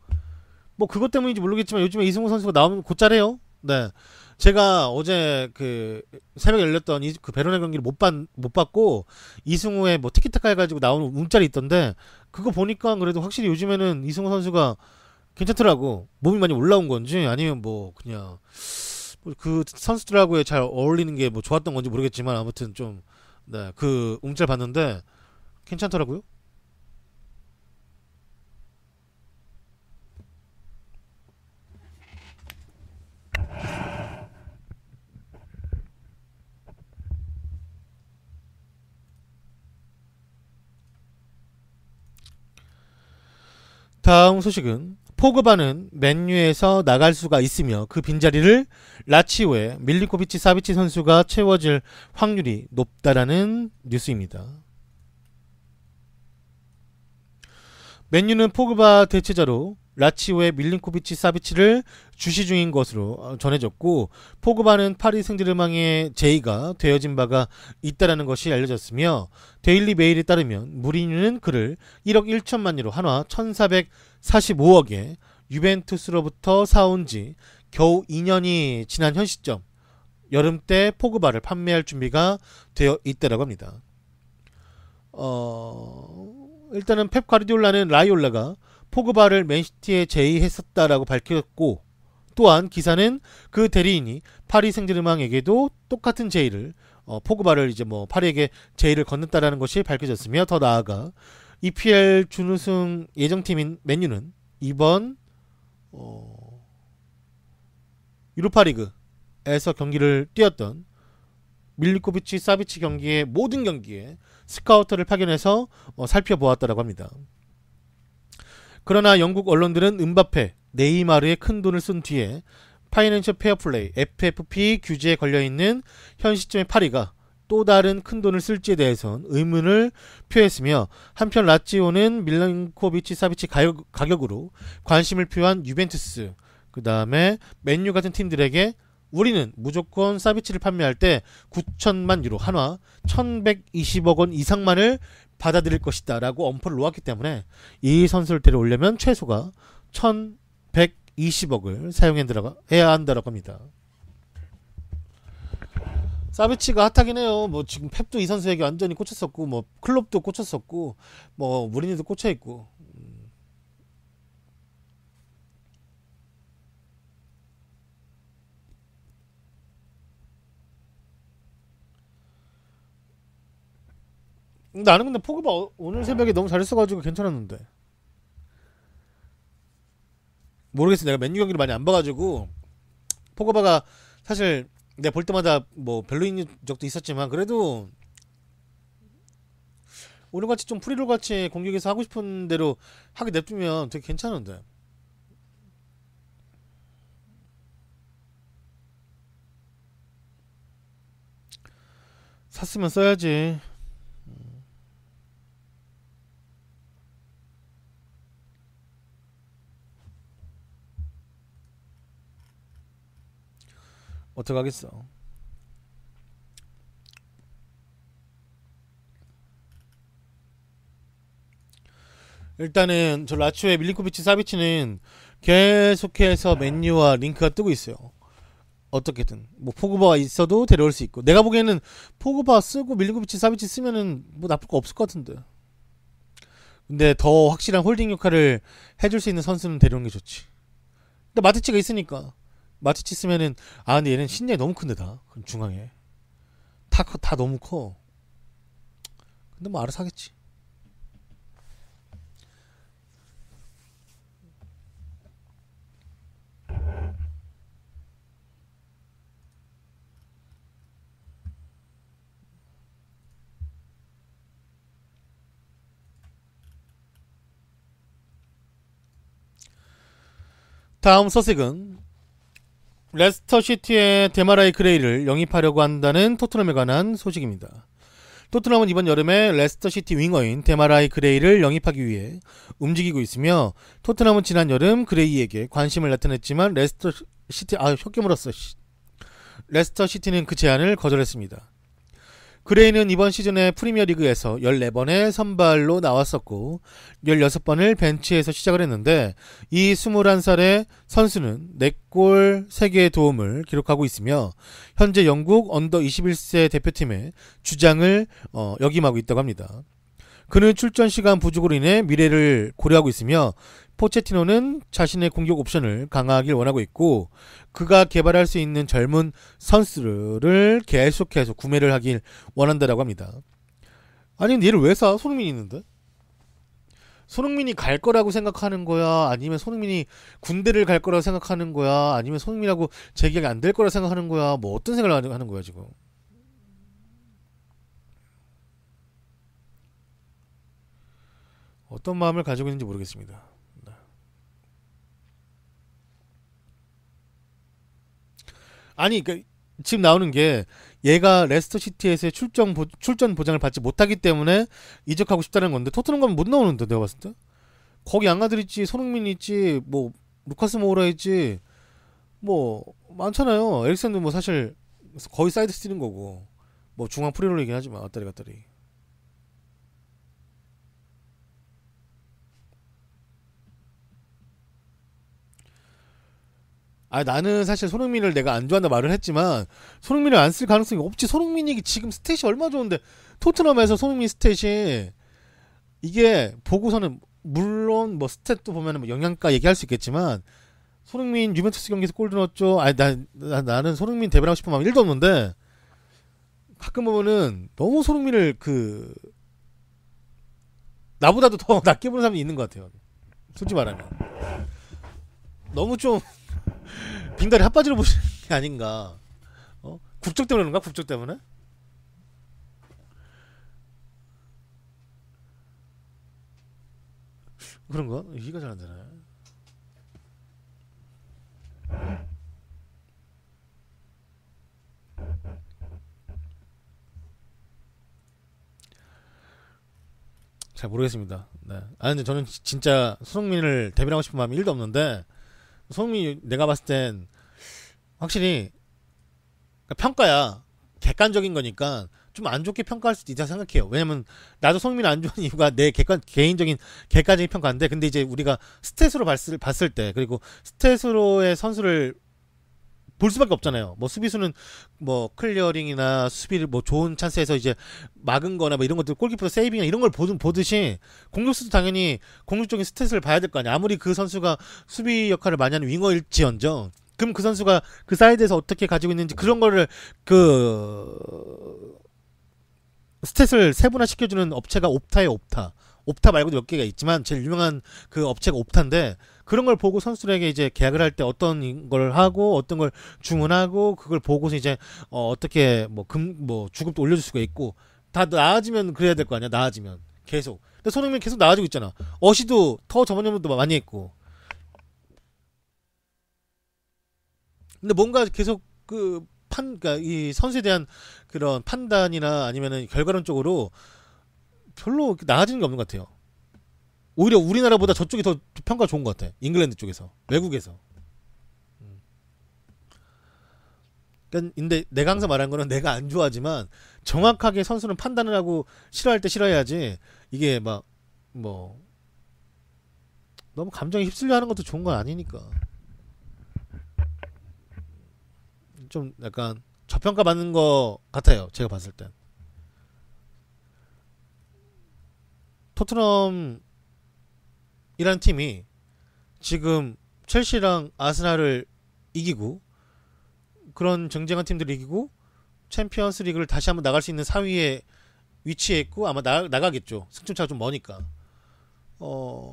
그것 때문인지 모르겠지만 요즘에 이승우 선수가 나오면 곧잘해요. 네. 제가 어제 그 새벽에 열렸던 그 베로나 경기를 못 봤고 이승우의 티키타카 해가지고 나오는 움짤이 있던데 그거 보니까 그래도 확실히 요즘에는 이승우 선수가 괜찮더라고. 몸이 많이 올라온 건지 아니면 그냥 그 선수들하고의 잘 어울리는 게 좋았던 건지 모르겠지만 아무튼 좀 네, 그 움짤 봤는데 괜찮더라고요. 다음 소식은 포그바는 맨유에서 나갈 수가 있으며 그 빈자리를 라치오의 밀리코비치 사비치 선수가 채워질 확률이 높다라는 뉴스입니다. 맨유는 포그바 대체자로 라치오의 밀린코비치 사비치를 주시 중인 것으로 전해졌고 포그바는 파리 생제르맹의 제의가 되어진 바가 있다라는 것이 알려졌으며 데일리 메일에 따르면 무리뉴는 그를 1억 1천만 유로 한화 1445억에 유벤투스로부터 사온 지 겨우 2년이 지난 현 시점 여름 때 포그바를 판매할 준비가 되어 있다라고 합니다. 일단은 펩 가르디올라는 라이올라가 포그바를 맨시티에 제의했었다라고 밝혔고 또한 기사는 그 대리인이 파리 생제르맹에게도 똑같은 제의를 포그바를 이제 파리에게 제의를 건넸다라는 것이 밝혀졌으며 더 나아가 EPL 준우승 예정팀인 맨유는 이번 유로파리그에서 경기를 뛰었던 밀리코비치 사비치 경기의 모든 경기에 스카우터를 파견해서 살펴보았다라고 합니다. 그러나 영국 언론들은 음바페, 네이마르의 큰 돈을 쓴 뒤에 파이낸셜 페어플레이 FFP 규제에 걸려있는 현 시점의 파리가 또 다른 큰 돈을 쓸지에 대해선 의문을 표했으며 한편 라찌오는 밀란코비치 사비치 가격으로 관심을 표한 유벤투스 그 다음에 맨유 같은 팀들에게 우리는 무조건 사비치를 판매할 때 9천만 유로 한화 1120억 원 이상만을 받아들일 것이다 라고 엄포를 놓았기 때문에 이 선수를 데려오려면 최소가 1120억을 사용해야 한다고 합니다. 사비치가 핫하긴 해요. 지금 펩도 이 선수에게 완전히 꽂혔었고 클롭도 꽂혔었고 무리뉴도 꽂혀있고 나는 근데 포그바 오늘 새벽에 너무 잘했어가지고 괜찮았는데. 모르겠어. 내가 맨유 경기를 많이 안 봐가지고 포그바가 사실 내가 볼 때마다 뭐 별로인 적도 있었지만 그래도 오늘같이 좀 프리롤같이 공격에서 하고 싶은 대로 하게 냅두면 되게 괜찮은데. 샀으면 써야지. 어떡하겠어. 일단은 저 라치오의 밀린코비치 사비치는 계속해서 맨유와 링크가 뜨고 있어요. 어떻게든 뭐 포그바가 있어도 데려올 수 있고, 내가 보기에는 포그바 쓰고 밀린코비치 사비치 쓰면은 뭐 나쁠 거 없을 것 같은데. 근데 더 확실한 홀딩 역할을 해줄 수 있는 선수는 데려오는 게 좋지. 근데 마티치가 있으니까 마티치 쓰면은, 아 근데 얘는 신장이 너무 큰데 다 중앙에 다 너무 커. 근데 뭐 알아서 하겠지. 다음 서색은 레스터시티의 데마라이 그레이를 영입하려고 한다는 토트넘에 관한 소식입니다. 토트넘은 이번 여름에 레스터시티 윙어인 데마라이 그레이를 영입하기 위해 움직이고 있으며, 토트넘은 지난 여름 그레이에게 관심을 나타냈지만 혀깨 물었어. 레스터시티는 그 제안을 거절했습니다. 그레이는 이번 시즌에 프리미어리그에서 14번의 선발로 나왔었고 16번을 벤치에서 시작을 했는데, 이 21살의 선수는 4골 3개의 도움을 기록하고 있으며 현재 영국 언더 21세 대표팀의 주장을 역임하고 있다고 합니다. 그는 출전 시간 부족으로 인해 미래를 고려하고 있으며, 포체티노는 자신의 공격 옵션을 강화하길 원하고 있고, 그가 개발할 수 있는 젊은 선수를 계속해서 구매를 하길 원한다라고 합니다. 아니 근데 얘를 왜 사? 손흥민이 있는데? 손흥민이 갈 거라고 생각하는 거야? 아니면 손흥민이 군대를 갈 거라고 생각하는 거야? 아니면 손흥민하고 재계약이 안 될 거라고 생각하는 거야? 뭐 어떤 생각을 하는 거야 지금? 어떤 마음을 가지고 있는지 모르겠습니다. 아니 지금 나오는 게, 얘가 레스터시티에서의 출전 보장을 받지 못하기 때문에 이적하고 싶다는 건데, 토트넘 가면 못 나오는데 내가 봤을 때. 거기 양가들 있지, 손흥민 있지, 뭐 루카스 모우라 있지, 뭐 많잖아요. 에릭센도 뭐 사실 거의 사이드 스틸인 거고, 뭐 중앙 프리롤이긴 하지만 왔다리 갔다리. 아 나는 사실 손흥민을 내가 안 좋아한다 말을 했지만 손흥민을 안 쓸 가능성이 없지. 손흥민이 지금 스탯이 얼마 좋은데, 토트넘에서 손흥민 스탯이, 이게 보고서는 물론 뭐 스탯도 보면은 뭐 영양가 얘기할 수 있겠지만, 손흥민 유벤투스 경기에서 골도 넣었죠. 아니 나는 손흥민 대변하고 싶은 마음 1도 없는데, 가끔 보면은 너무 손흥민을 나보다도 더 낮게 보는 사람이 있는 것 같아요. 솔직히 말하면 너무 좀 빙다리 핫바지로 보시는 게 아닌가. 국적 때문에 그런가? 국적 때문에? 그런가? 이해가 잘 안 되네. 잘 모르겠습니다. 네. 아 근데 저는 진짜 손흥민을 대변하고 싶은 마음이 1도 없는데, 손흥민이 내가 봤을 땐 확실히 평가야 객관적인 거니까 좀 안 좋게 평가할 수도 있다 생각해요. 왜냐면 나도 손흥민을 안 좋아하는 이유가 내 개인적인 객관적인 평가인데, 근데 이제 우리가 스탯으로 봤을 때, 그리고 스탯으로의 선수를 볼 수밖에 없잖아요. 뭐 수비수는 뭐 클리어링이나 수비를 뭐 좋은 찬스에서 이제 막은 거나 뭐 이런 것들, 골키퍼 세이빙이나 이런 걸 보듯이 공격수도 당연히 공격적인 스탯을 봐야 될 거 아니야. 아무리 그 선수가 수비 역할을 많이 하는 윙어일지언정, 그럼 그 선수가 그 사이드에서 어떻게 가지고 있는지, 그런 거를 스탯을 세분화 시켜주는 업체가 옵타예요. 옵타 말고도 몇 개가 있지만 제일 유명한 그 업체가 옵타인데, 그런 걸 보고 선수들에게 이제 계약을 할 때 어떤 걸 하고 어떤 걸 주문하고 그걸 보고서 이제 어떻게 뭐 주급도 올려줄 수가 있고, 다 나아지면 그래야 될 거 아니야. 나아지면 계속. 근데 손흥민 계속 나아지고 있잖아. 어시도 더 저번 년도도 많이 했고. 근데 뭔가 계속 그러니까 이 선수에 대한 그런 판단이나 아니면은 결과론적으로 별로 나아지는 게 없는 것 같아요. 오히려 우리나라보다 저쪽이 더 평가 좋은 것 같아. 잉글랜드 쪽에서, 외국에서. 근데 내가 항상 말한 거는 내가 안 좋아하지만 정확하게 선수는 판단을 하고 싫어할 때 싫어해야지, 이게 막 뭐 너무 감정에 휩쓸려 하는 것도 좋은 건 아니니까. 좀 약간 저평가 받는 것 같아요. 제가 봤을 땐. 토트넘이라는 팀이 지금 첼시랑 아스날을 이기고, 그런 쟁쟁한 팀들을 이기고 챔피언스 리그를 다시 한번 나갈 수 있는 4위에 위치해 있고, 아마 나가겠죠. 승점차가 좀 머니까.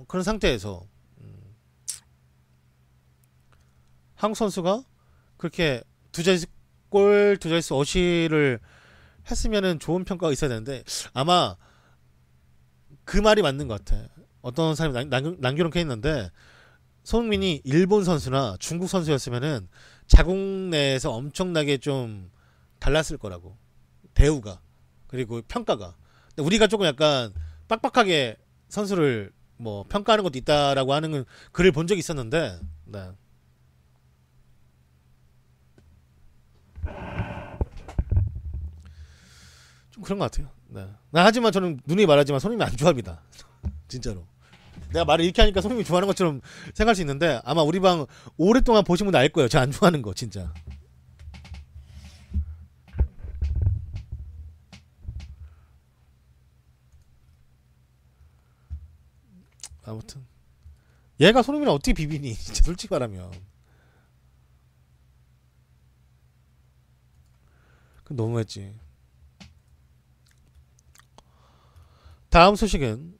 그런 상태에서 한국 선수가 그렇게 두 자릿수 골, 두 자릿수 어시를 했으면은 좋은 평가가 있어야 되는데, 아마 그 말이 맞는 것 같아. 어떤 사람이 남겨놓게 했는데, 손흥민이 일본 선수나 중국 선수였으면은 자국 내에서 엄청나게 좀 달랐을 거라고. 대우가, 그리고 평가가. 근데 우리가 조금 약간 빡빡하게 선수를 뭐 평가하는 것도 있다라고 하는 글을 본 적이 있었는데, 네. 좀 그런 것 같아요. 네. 하지만 저는 눈이 말하지만 손흥민 안 좋아합니다. 진짜로. 내가 말을 이렇게 하니까 손흥민 좋아하는 것처럼 생각할 수 있는데, 아마 우리 방 오랫동안 보신 분들 알 거예요. 제가 안 좋아하는 거 진짜. 아무튼 얘가 손흥민을 어떻게 비비니? 진짜 솔직히 말하면 그 너무했지. 다음 소식은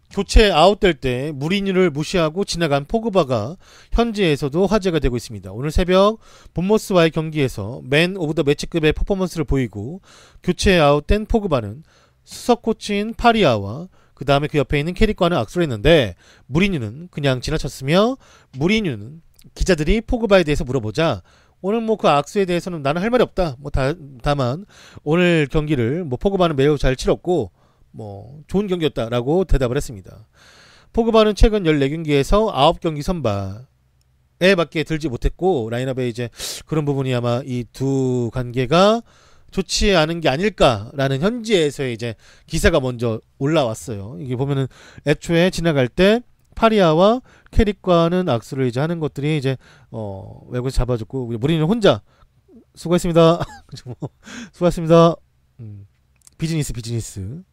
교체 아웃될 때 무리뉴를 무시하고 지나간 포그바가 현지에서도 화제가 되고 있습니다. 오늘 새벽 본머스와의 경기에서 맨 오브 더 매치급의 퍼포먼스를 보이고, 교체 아웃된 포그바는 수석 코치인 파리아와 그 다음에 그 옆에 있는 캐릭과는 악수를 했는데, 무리뉴는 그냥 지나쳤으며, 무리뉴는 기자들이 포그바에 대해서 물어보자 오늘 뭐 그 악수에 대해서는 나는 할 말이 없다. 뭐 다만 오늘 경기를 뭐 포그바는 매우 잘 치렀고 뭐 좋은 경기였다라고 대답을 했습니다. 포그바는 최근 14경기에서 9경기 선발에 밖에 들지 못했고, 라인업에 이제 그런 부분이 아마 이 두 관계가 좋지 않은 게 아닐까라는 현지에서의 이제 기사가 먼저 올라왔어요. 이게 보면은 애초에 지나갈 때 파리아와 캐릭과는 악수를 이제 하는 것들이 이제 외국에서 잡아줬고, 우리는 혼자 수고했습니다. 수고했습니다. 비즈니스.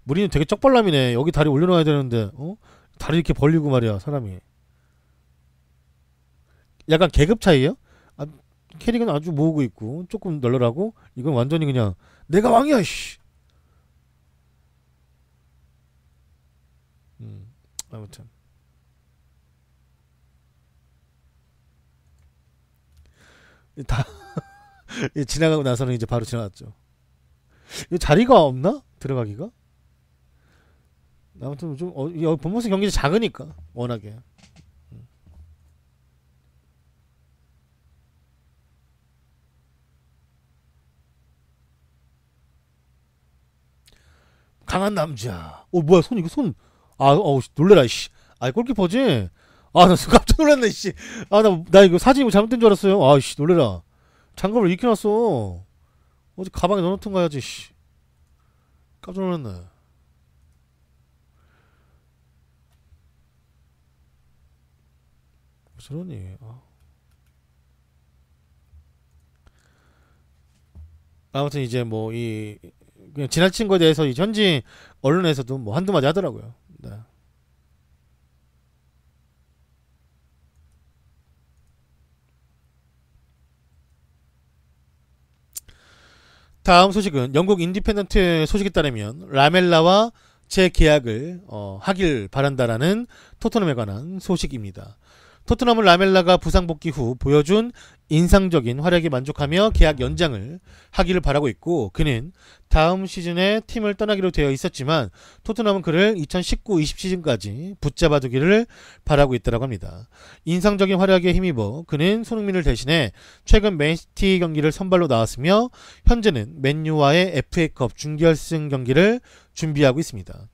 우리는 되게 쩍벌남이네. 여기 다리 올려놔야 되는데 다리 이렇게 벌리고 말이야 사람이. 약간 계급 차이요? 아, 캐릭은 아주 모으고 있고 조금 널널하고, 이건 완전히 그냥 내가 왕이야 씨. 아무튼 다 지나가고 나서는 이제 바로 지나갔죠. 이 자리가 없나? 들어가기가? 아무튼 좀 여기 본모습 경기가 작으니까 워낙에. 강한 남자. 뭐야 손, 이거 손. 놀래라 씨. 골키퍼지. 나 깜짝 놀랐네 씨. 나 이거 사진 이거 잘못된 줄 알았어요. 씨 놀래라. 장갑을 이렇게 놨어. 어디 가방에 넣어놓든 가야지 씨. 깜짝 놀랐네. 저러니. 아무튼 이제 뭐 그냥 지나친 거에 대해서 이 현지 언론에서도 뭐 한두 마디 하더라고요. 네. 다음 소식은 영국 인디펜던트 소식에 따르면 라멜라와 재계약을 하길 바란다라는 토트넘에 관한 소식입니다. 토트넘은 라멜라가 부상 복귀 후 보여준 인상적인 활약에 만족하며 계약 연장을 하기를 바라고 있고, 그는 다음 시즌에 팀을 떠나기로 되어 있었지만 토트넘은 그를 2019-20 시즌까지 붙잡아두기를 바라고 있다고 합니다. 인상적인 활약에 힘입어 그는 손흥민을 대신해 최근 맨시티 경기를 선발로 나왔으며 현재는 맨유와의 FA컵 준결승 경기를 준비하고 있습니다.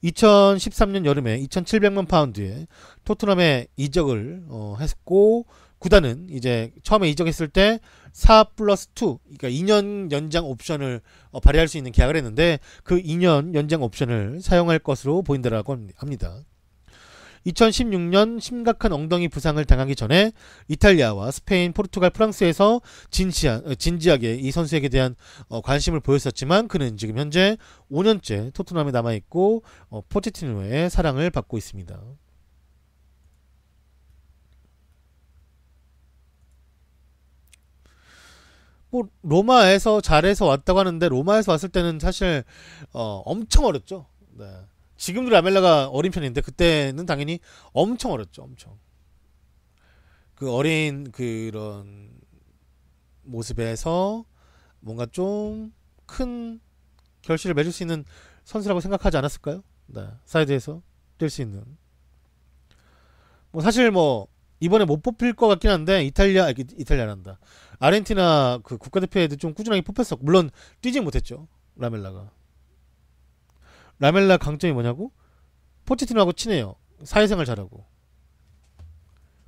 2013년 여름에 2,700만 파운드에 토트넘에 이적을 했고, 구단은 이제 처음에 이적했을 때 4+2, 그러니까 2년 연장 옵션을 발휘할 수 있는 계약을 했는데 그 2년 연장 옵션을 사용할 것으로 보인다라고 합니다. 2016년 심각한 엉덩이 부상을 당하기 전에 이탈리아와 스페인, 포르투갈, 프랑스에서 진지하게 이 선수에게 대한 관심을 보였었지만 그는 지금 현재 5년째 토트넘에 남아있고 포체티노의 사랑을 받고 있습니다. 뭐 로마에서 잘해서 왔다고 하는데 로마에서 왔을 때는 사실 엄청 어렸죠. 네. 지금도 라멜라가 어린 편인데 그때는 당연히 엄청 어렸죠. 엄청. 그 어린 그런 모습에서 뭔가 좀 큰 결실을 맺을 수 있는 선수라고 생각하지 않았을까요? 네. 사이드에서 뛸 수 있는. 뭐 사실 뭐 이번에 못 뽑힐 것 같긴 한데 이탈리아란다. 아르헨티나 그 국가대표에도 좀 꾸준하게 뽑혔었고, 물론 뛰지 못했죠. 라멜라가. 라멜라 강점이 뭐냐고? 포체티노하고 친해요. 사회생활 잘하고.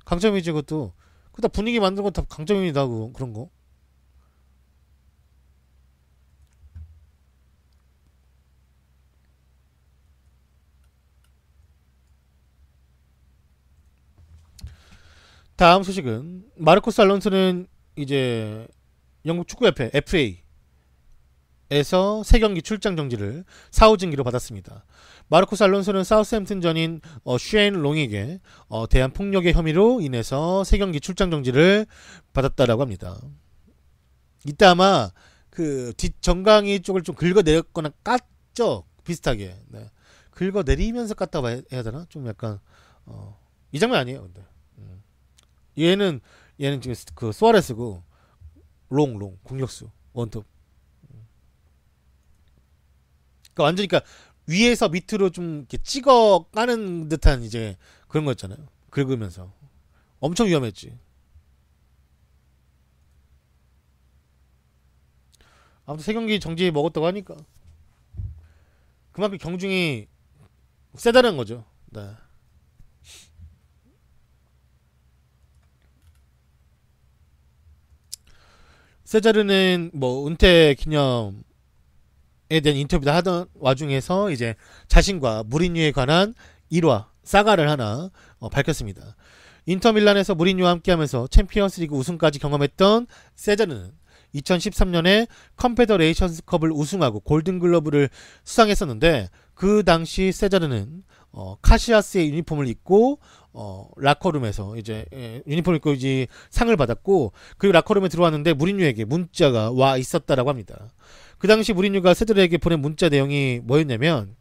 강점이지 그것도. 그다 분위기 만드는 건 다 강점입니다. 그런 거. 다음 소식은 마르코스 알론소는 이제 영국 축구협회 FA에서 3경기 출장 정지를 사후징계로 받았습니다. 마르코스 알론소는 사우스햄튼전인 쉐인 롱에게 대한 폭력의 혐의로 인해서 3경기 출장 정지를 받았다라고 합니다. 이때 아마 그 뒷 정강이 쪽을 좀 긁어내렸거나 깠죠. 비슷하게. 네. 긁어내리면서 깠다고 해야 되나? 좀 약간 이 장면 아니에요. 근데 얘는 지금 그 수아레스고 롱 공격수 원톱. 그러니까 완전히 그러니까 위에서 밑으로 좀 이렇게 찍어 까는 듯한 이제 그런 거 있잖아요. 긁으면서 엄청 위험했지. 아무튼 3경기 정지 먹었다고 하니까 그만큼 경중이 세다는 거죠. 네. 세자르는 뭐 은퇴 기념에 대한 인터뷰도 하던 와중에서 이제 자신과 무리뉴에 관한 일화 사가를 하나 밝혔습니다. 인터밀란에서 무리뉴와 함께하면서 챔피언스리그 우승까지 경험했던 세자르는 2013년에 컨페더레이션스컵을 우승하고 골든글러브를 수상했었는데 그 당시 세자르는 카시아스의 유니폼을 입고 라커룸에서 이제 유니폼을 입고 이제 상을 받았고, 그리고 라커룸에 들어왔는데 무리뉴에게 문자가 와 있었다라고 합니다. 그 당시 무리뉴가 세자르에게 보낸 문자 내용이 뭐였냐면,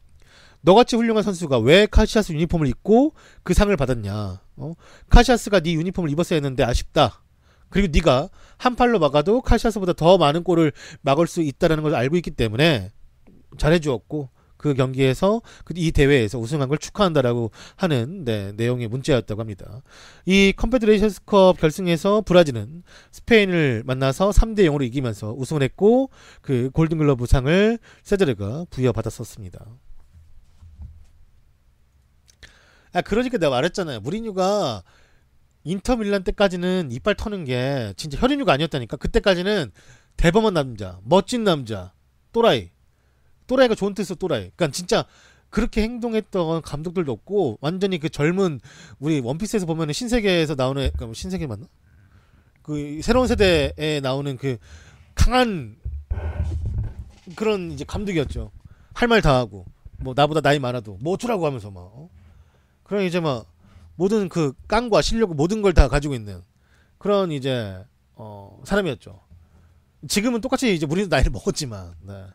너같이 훌륭한 선수가 왜 카시아스 유니폼을 입고 그 상을 받았냐. 카시아스가 네 유니폼을 입었어야 했는데 아쉽다. 그리고 네가 한 팔로 막아도 카시아스보다 더 많은 골을 막을 수 있다는 걸 알고 있기 때문에 잘해주었고, 그 경기에서 이 대회에서 우승한 걸 축하한다라고 하는 내용의 문자였다고 합니다. 이 컨페더레이션스컵 결승에서 브라질은 스페인을 만나서 3대0으로 이기면서 우승을 했고 그 골든글러브 상을 세자르가 부여받았었습니다. 그러니까 내가 말했잖아요. 무리뉴가 인터밀란 때까지는 이빨 터는 게 진짜 혈인류가 아니었다니까. 그때까지는 대범한 남자, 멋진 남자, 또라이가 좋은 뜻으로 또라이. 그러니까 진짜 그렇게 행동했던 감독들도 없고, 완전히 그 젊은, 우리 원피스에서 보면은 신세계에서 나오는, 그러니까 신세계 맞나? 그 새로운 세대에 나오는 그 강한 그런 이제 감독이었죠. 할 말 다 하고, 뭐 나보다 나이 많아도 뭐 어쩌라고 하면서 막 그런 이제 막 모든 그 깡과 실력 모든 걸 다 가지고 있는 그런 이제 사람이었죠. 지금은 똑같이 이제 우리도 나이를 먹었지만, 네.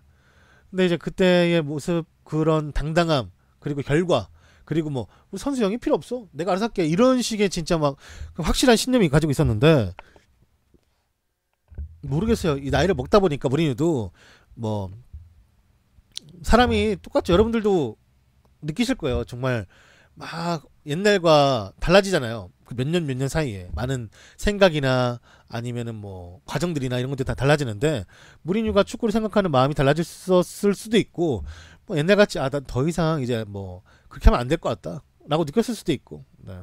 근데 이제 그때의 모습, 그런 당당함, 그리고 결과, 그리고 뭐 선수 영입 필요 없어, 내가 알아서 할게, 이런 식의 진짜 막 확실한 신념이 가지고 있었는데, 모르겠어요. 이 나이를 먹다 보니까 무리뉴도 뭐 사람이 똑같죠. 여러분들도 느끼실 거예요. 정말 막 옛날과 달라지잖아요. 그 몇 년 몇 년 사이에 많은 생각이나 아니면은 뭐 과정들이나 이런 것들이 다 달라지는데, 무리뉴가 축구를 생각하는 마음이 달라졌을 수도 있고, 뭐 옛날같이 난 더 이상 이제 뭐 그렇게 하면 안 될 것 같다 라고 느꼈을 수도 있고, 네.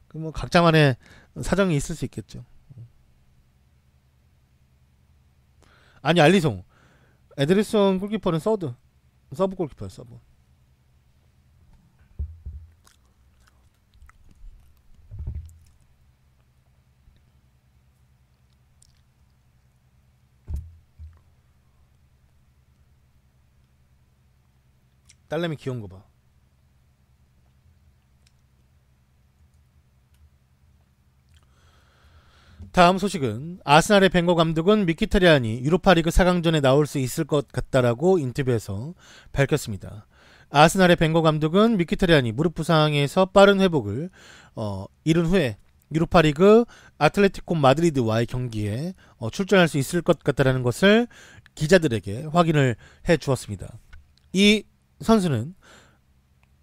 그 뭐 각자만의 사정이 있을 수 있겠죠. 아니, 알리송, 에드리송 골키퍼는 서브 골키퍼였어. 서브. 딸내미 귀여운 거 봐. 다음 소식은, 아스날의 벵거 감독은 미키타리안이 유로파리그 4강전에 나올 수 있을 것 같다라고 인터뷰에서 밝혔습니다. 아스날의 벵거 감독은 미키타리안이 무릎 부상에서 빠른 회복을 이룬 후에 유로파리그 아틀레티코 마드리드와의 경기에 출전할 수 있을 것 같다라는 것을 기자들에게 확인을 해 주었습니다. 이 선수는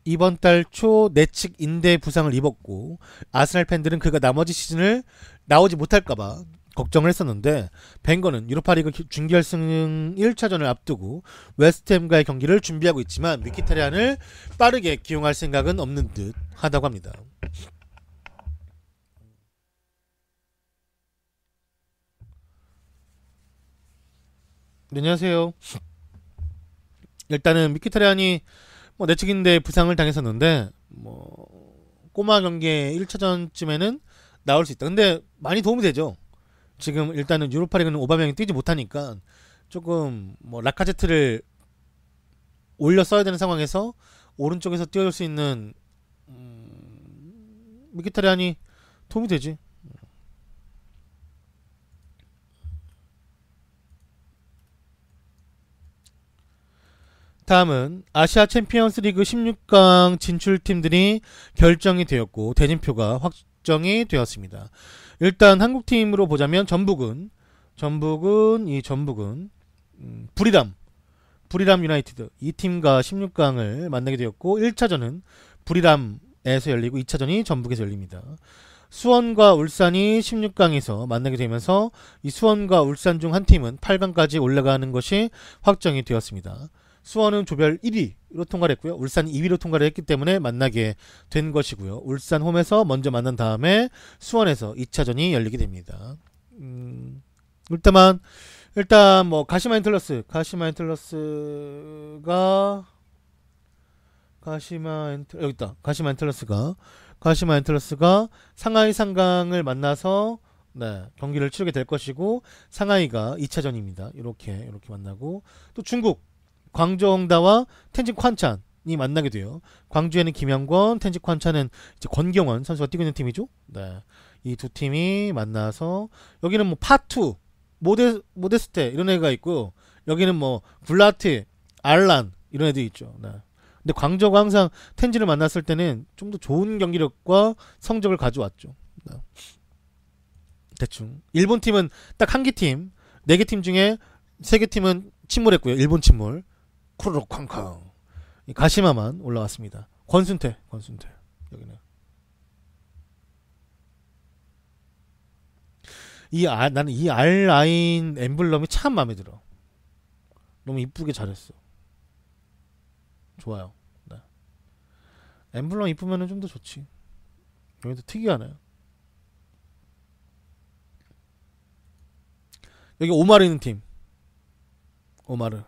이번 달 초 내측 인대 부상을 입었고, 아스날 팬들은 그가 나머지 시즌을 나오지 못할까봐 걱정을 했었는데, 벵거는 유로파리그 준결승 1차전을 앞두고 웨스트햄과의 경기를 준비하고 있지만 미키타리안을 빠르게 기용할 생각은 없는 듯 하다고 합니다. 네, 안녕하세요. 일단은 미키타리안이 뭐 내측인대 부상을 당했었는데, 뭐 꼬마 경기 1차전쯤에는 나올 수 있다. 근데 많이 도움이 되죠. 지금 일단은 유로파리그는 오바메양이 뛰지 못하니까 조금 뭐 라카제트를 올려 써야 되는 상황에서 오른쪽에서 뛰어줄 수 있는 미키타리안이 도움이 되지. 다음은 아시아 챔피언스 리그 16강 진출팀들이 결정이 되었고 대진표가 확정이 되었습니다. 일단 한국팀으로 보자면 전북은 부리람 유나이티드 이 팀과 16강을 만나게 되었고, 1차전은 부리람에서 열리고 2차전이 전북에서 열립니다. 수원과 울산이 16강에서 만나게 되면서 이 수원과 울산 중 한 팀은 8강까지 올라가는 것이 확정이 되었습니다. 수원은 조별 1위로 통과를 했고요. 울산이 2위로 통과를 했기 때문에 만나게 된 것이고요. 울산 홈에서 먼저 만난 다음에 수원에서 2차전이 열리게 됩니다. 일단 뭐 가시마 엔틀러스가 상하이 상강을 만나서 네, 경기를 치르게 될 것이고, 상하이가 2차전입니다. 이렇게 만나고, 또 중국 광저우 홍다와 텐진 콴찬이 만나게 돼요. 광주에는 김영권, 텐진 콴찬은 이제 권경원 선수가 뛰고 있는 팀이죠. 네. 이 두 팀이 만나서, 여기는 뭐 파투, 모데스테 이런 애가 있고, 여기는 뭐 굴라트, 알란 이런 애들이 있죠. 네. 근데 광저우가 항상 텐진을 만났을 때는 좀 더 좋은 경기력과 성적을 가져왔죠. 네. 대충 일본 팀은 딱 한 개 팀, 네 개 팀 중에 세 개 팀은 침몰했고요. 일본 침몰. 쿠르륵 쾅쾅. 가시마만 올라왔습니다. 권순태 여기는. 나는 이 알 라인 엠블럼이 참 마음에 들어. 너무 이쁘게 잘했어. 좋아요. 네. 엠블럼 이쁘면은 좀 더 좋지. 여기도 특이하네요. 여기 오마르 있는 팀. 오마르.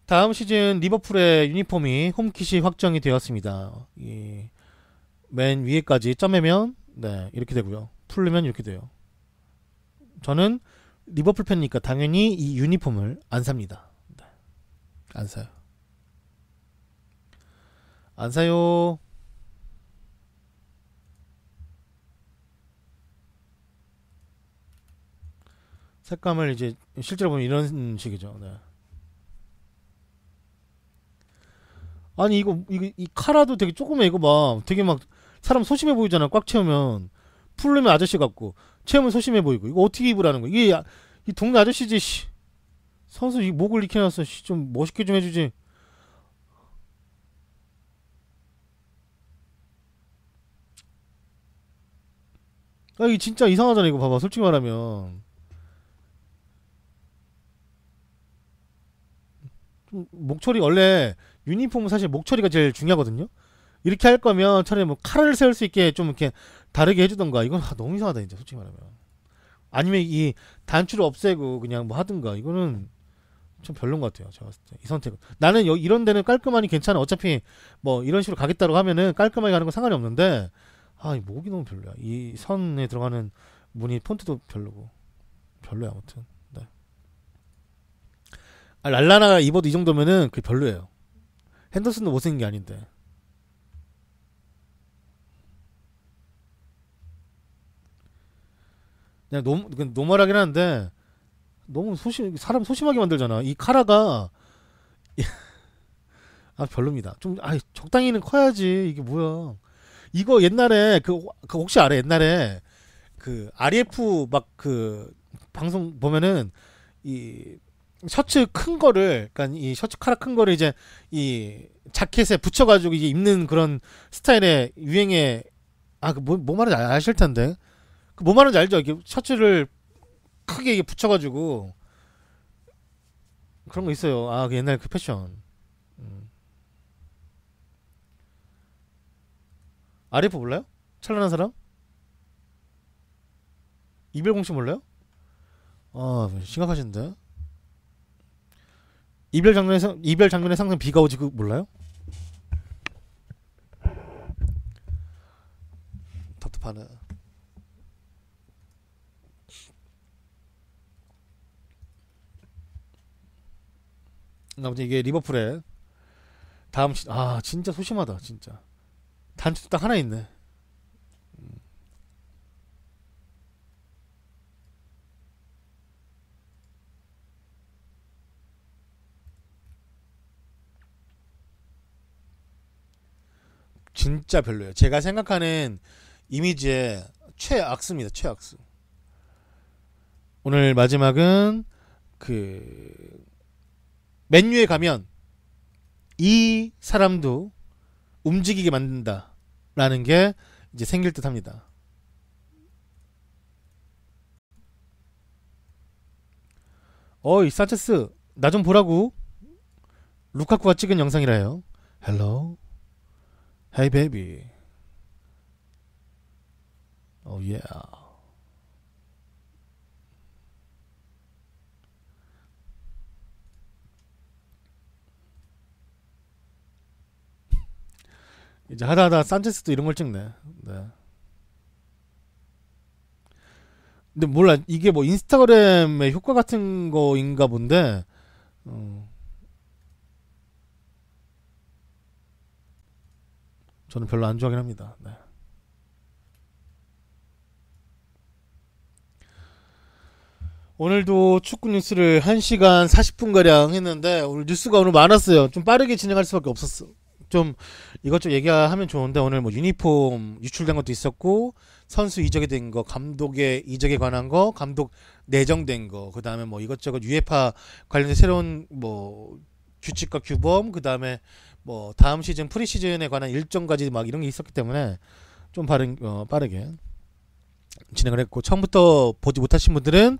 다음 시즌 리버풀의 유니폼이 홈킷이 확정이 되었습니다. 맨 위에까지 점매면 네, 이렇게 되고요. 풀르면 이렇게 돼요. 저는 리버풀 팬이니까 당연히 이 유니폼을 안 삽니다. 네. 안 사요. 안 사요. 색감을 이제 실제로 보면 이런 식이죠. 네. 아니 이거 이 카라도 되게 조그매. 이거 봐. 되게 막 사람 소심해 보이잖아. 꽉 채우면 풀르면 아저씨 같고 채우면 소심해 보이고. 이거 어떻게 입으라는 거야? 이게 이 동네 아저씨지. 씨. 선수 이 목을 이렇게 놨어. 씨. 좀 멋있게 좀 해주지. 아 이게 진짜 이상하잖아. 이거 봐봐. 솔직히 말하면 좀 목처리 원래 유니폼은 사실 목처리가 제일 중요하거든요. 이렇게 할 거면 차라리 뭐 칼을 세울 수 있게 좀 이렇게 다르게 해주던가. 이건 너무 이상하다 진짜 솔직히 말하면. 아니면 이 단추를 없애고 그냥 뭐 하든가. 이거는 좀 별론 것 같아요. 제가 봤을 때 이 선택은. 나는 이런 데는 깔끔하니 괜찮아. 어차피 뭐 이런 식으로 가겠다고 하면은 깔끔하게 가는 건 상관이 없는데 이 목이 너무 별로야. 이 선에 들어가는 무늬 폰트도 별로고 별로야 아무튼. 네. 랄라나가 입어도 이 정도면은 그 별로예요. 핸더슨도 못생긴 게 아닌데. 그냥 노멀하긴 한데 너무 사람 소심하게 만들잖아. 이 카라가 별로입니다. 좀 적당히는 커야지. 이게 뭐야? 이거 옛날에 그 혹시 알아? 옛날에 그 RF 막 그 방송 보면은 이 셔츠 큰 거를, 그러니까 이 셔츠 카라 큰 거를 이제 이 자켓에 붙여가지고 이제 입는 그런 스타일의 유행에 뭐 말인지 아실 텐데. 그 뭐 말인지 알죠? 이게 셔츠를 크게 이게 붙여가지고 그런 거 있어요. 그 옛날 그 패션. RF 몰라요? 찬란한 사람? 이별공식 몰라요? 심각하신데. 이별 장면에 상상 비가 오지 그 몰라요? 답답하네. 아무튼 이게 리버풀의 다음 진짜 소심하다 진짜. 단추도 딱 하나 있네. 진짜 별로예요. 제가 생각하는 이미지의 최악수입니다. 최악수. 오늘 마지막은 그 맨유에 가면 이 사람도 움직이게 만든다라는 게 이제 생길 듯합니다. 이 산체스 나 좀 보라고. 루카쿠가 찍은 영상이라 해요. Hello, hey baby, oh yeah. 이제 하다하다 산체스도 이런 걸 찍네. 네. 근데 몰라 이게 뭐 인스타그램의 효과 같은 거인가 본데. 저는 별로 안 좋아하긴 합니다. 네. 오늘도 축구 뉴스를 1시간 40분가량 했는데 오늘 뉴스가 오늘 많았어요. 좀 빠르게 진행할 수밖에 없었어. 좀 이것저것 얘기하면 좋은데 오늘 뭐 유니폼 유출된 것도 있었고 선수 이적이 된 거, 감독의 이적에 관한 거, 감독 내정된 거, 그 다음에 뭐 이것저것 유에파 관련된 새로운 뭐 규칙과 규범, 그 다음에 뭐 다음 시즌 프리시즌에 관한 일정까지 막 이런 게 있었기 때문에 좀 빠르게 진행을 했고, 처음부터 보지 못하신 분들은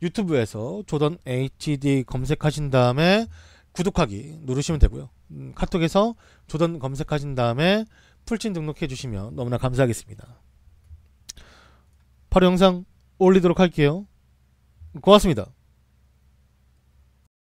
유튜브에서 조던 HD 검색하신 다음에 구독하기 누르시면 되고요. 카톡에서 조던 검색하신 다음에 풀친 등록해 주시면 너무나 감사하겠습니다. 바로 영상 올리도록 할게요. 고맙습니다.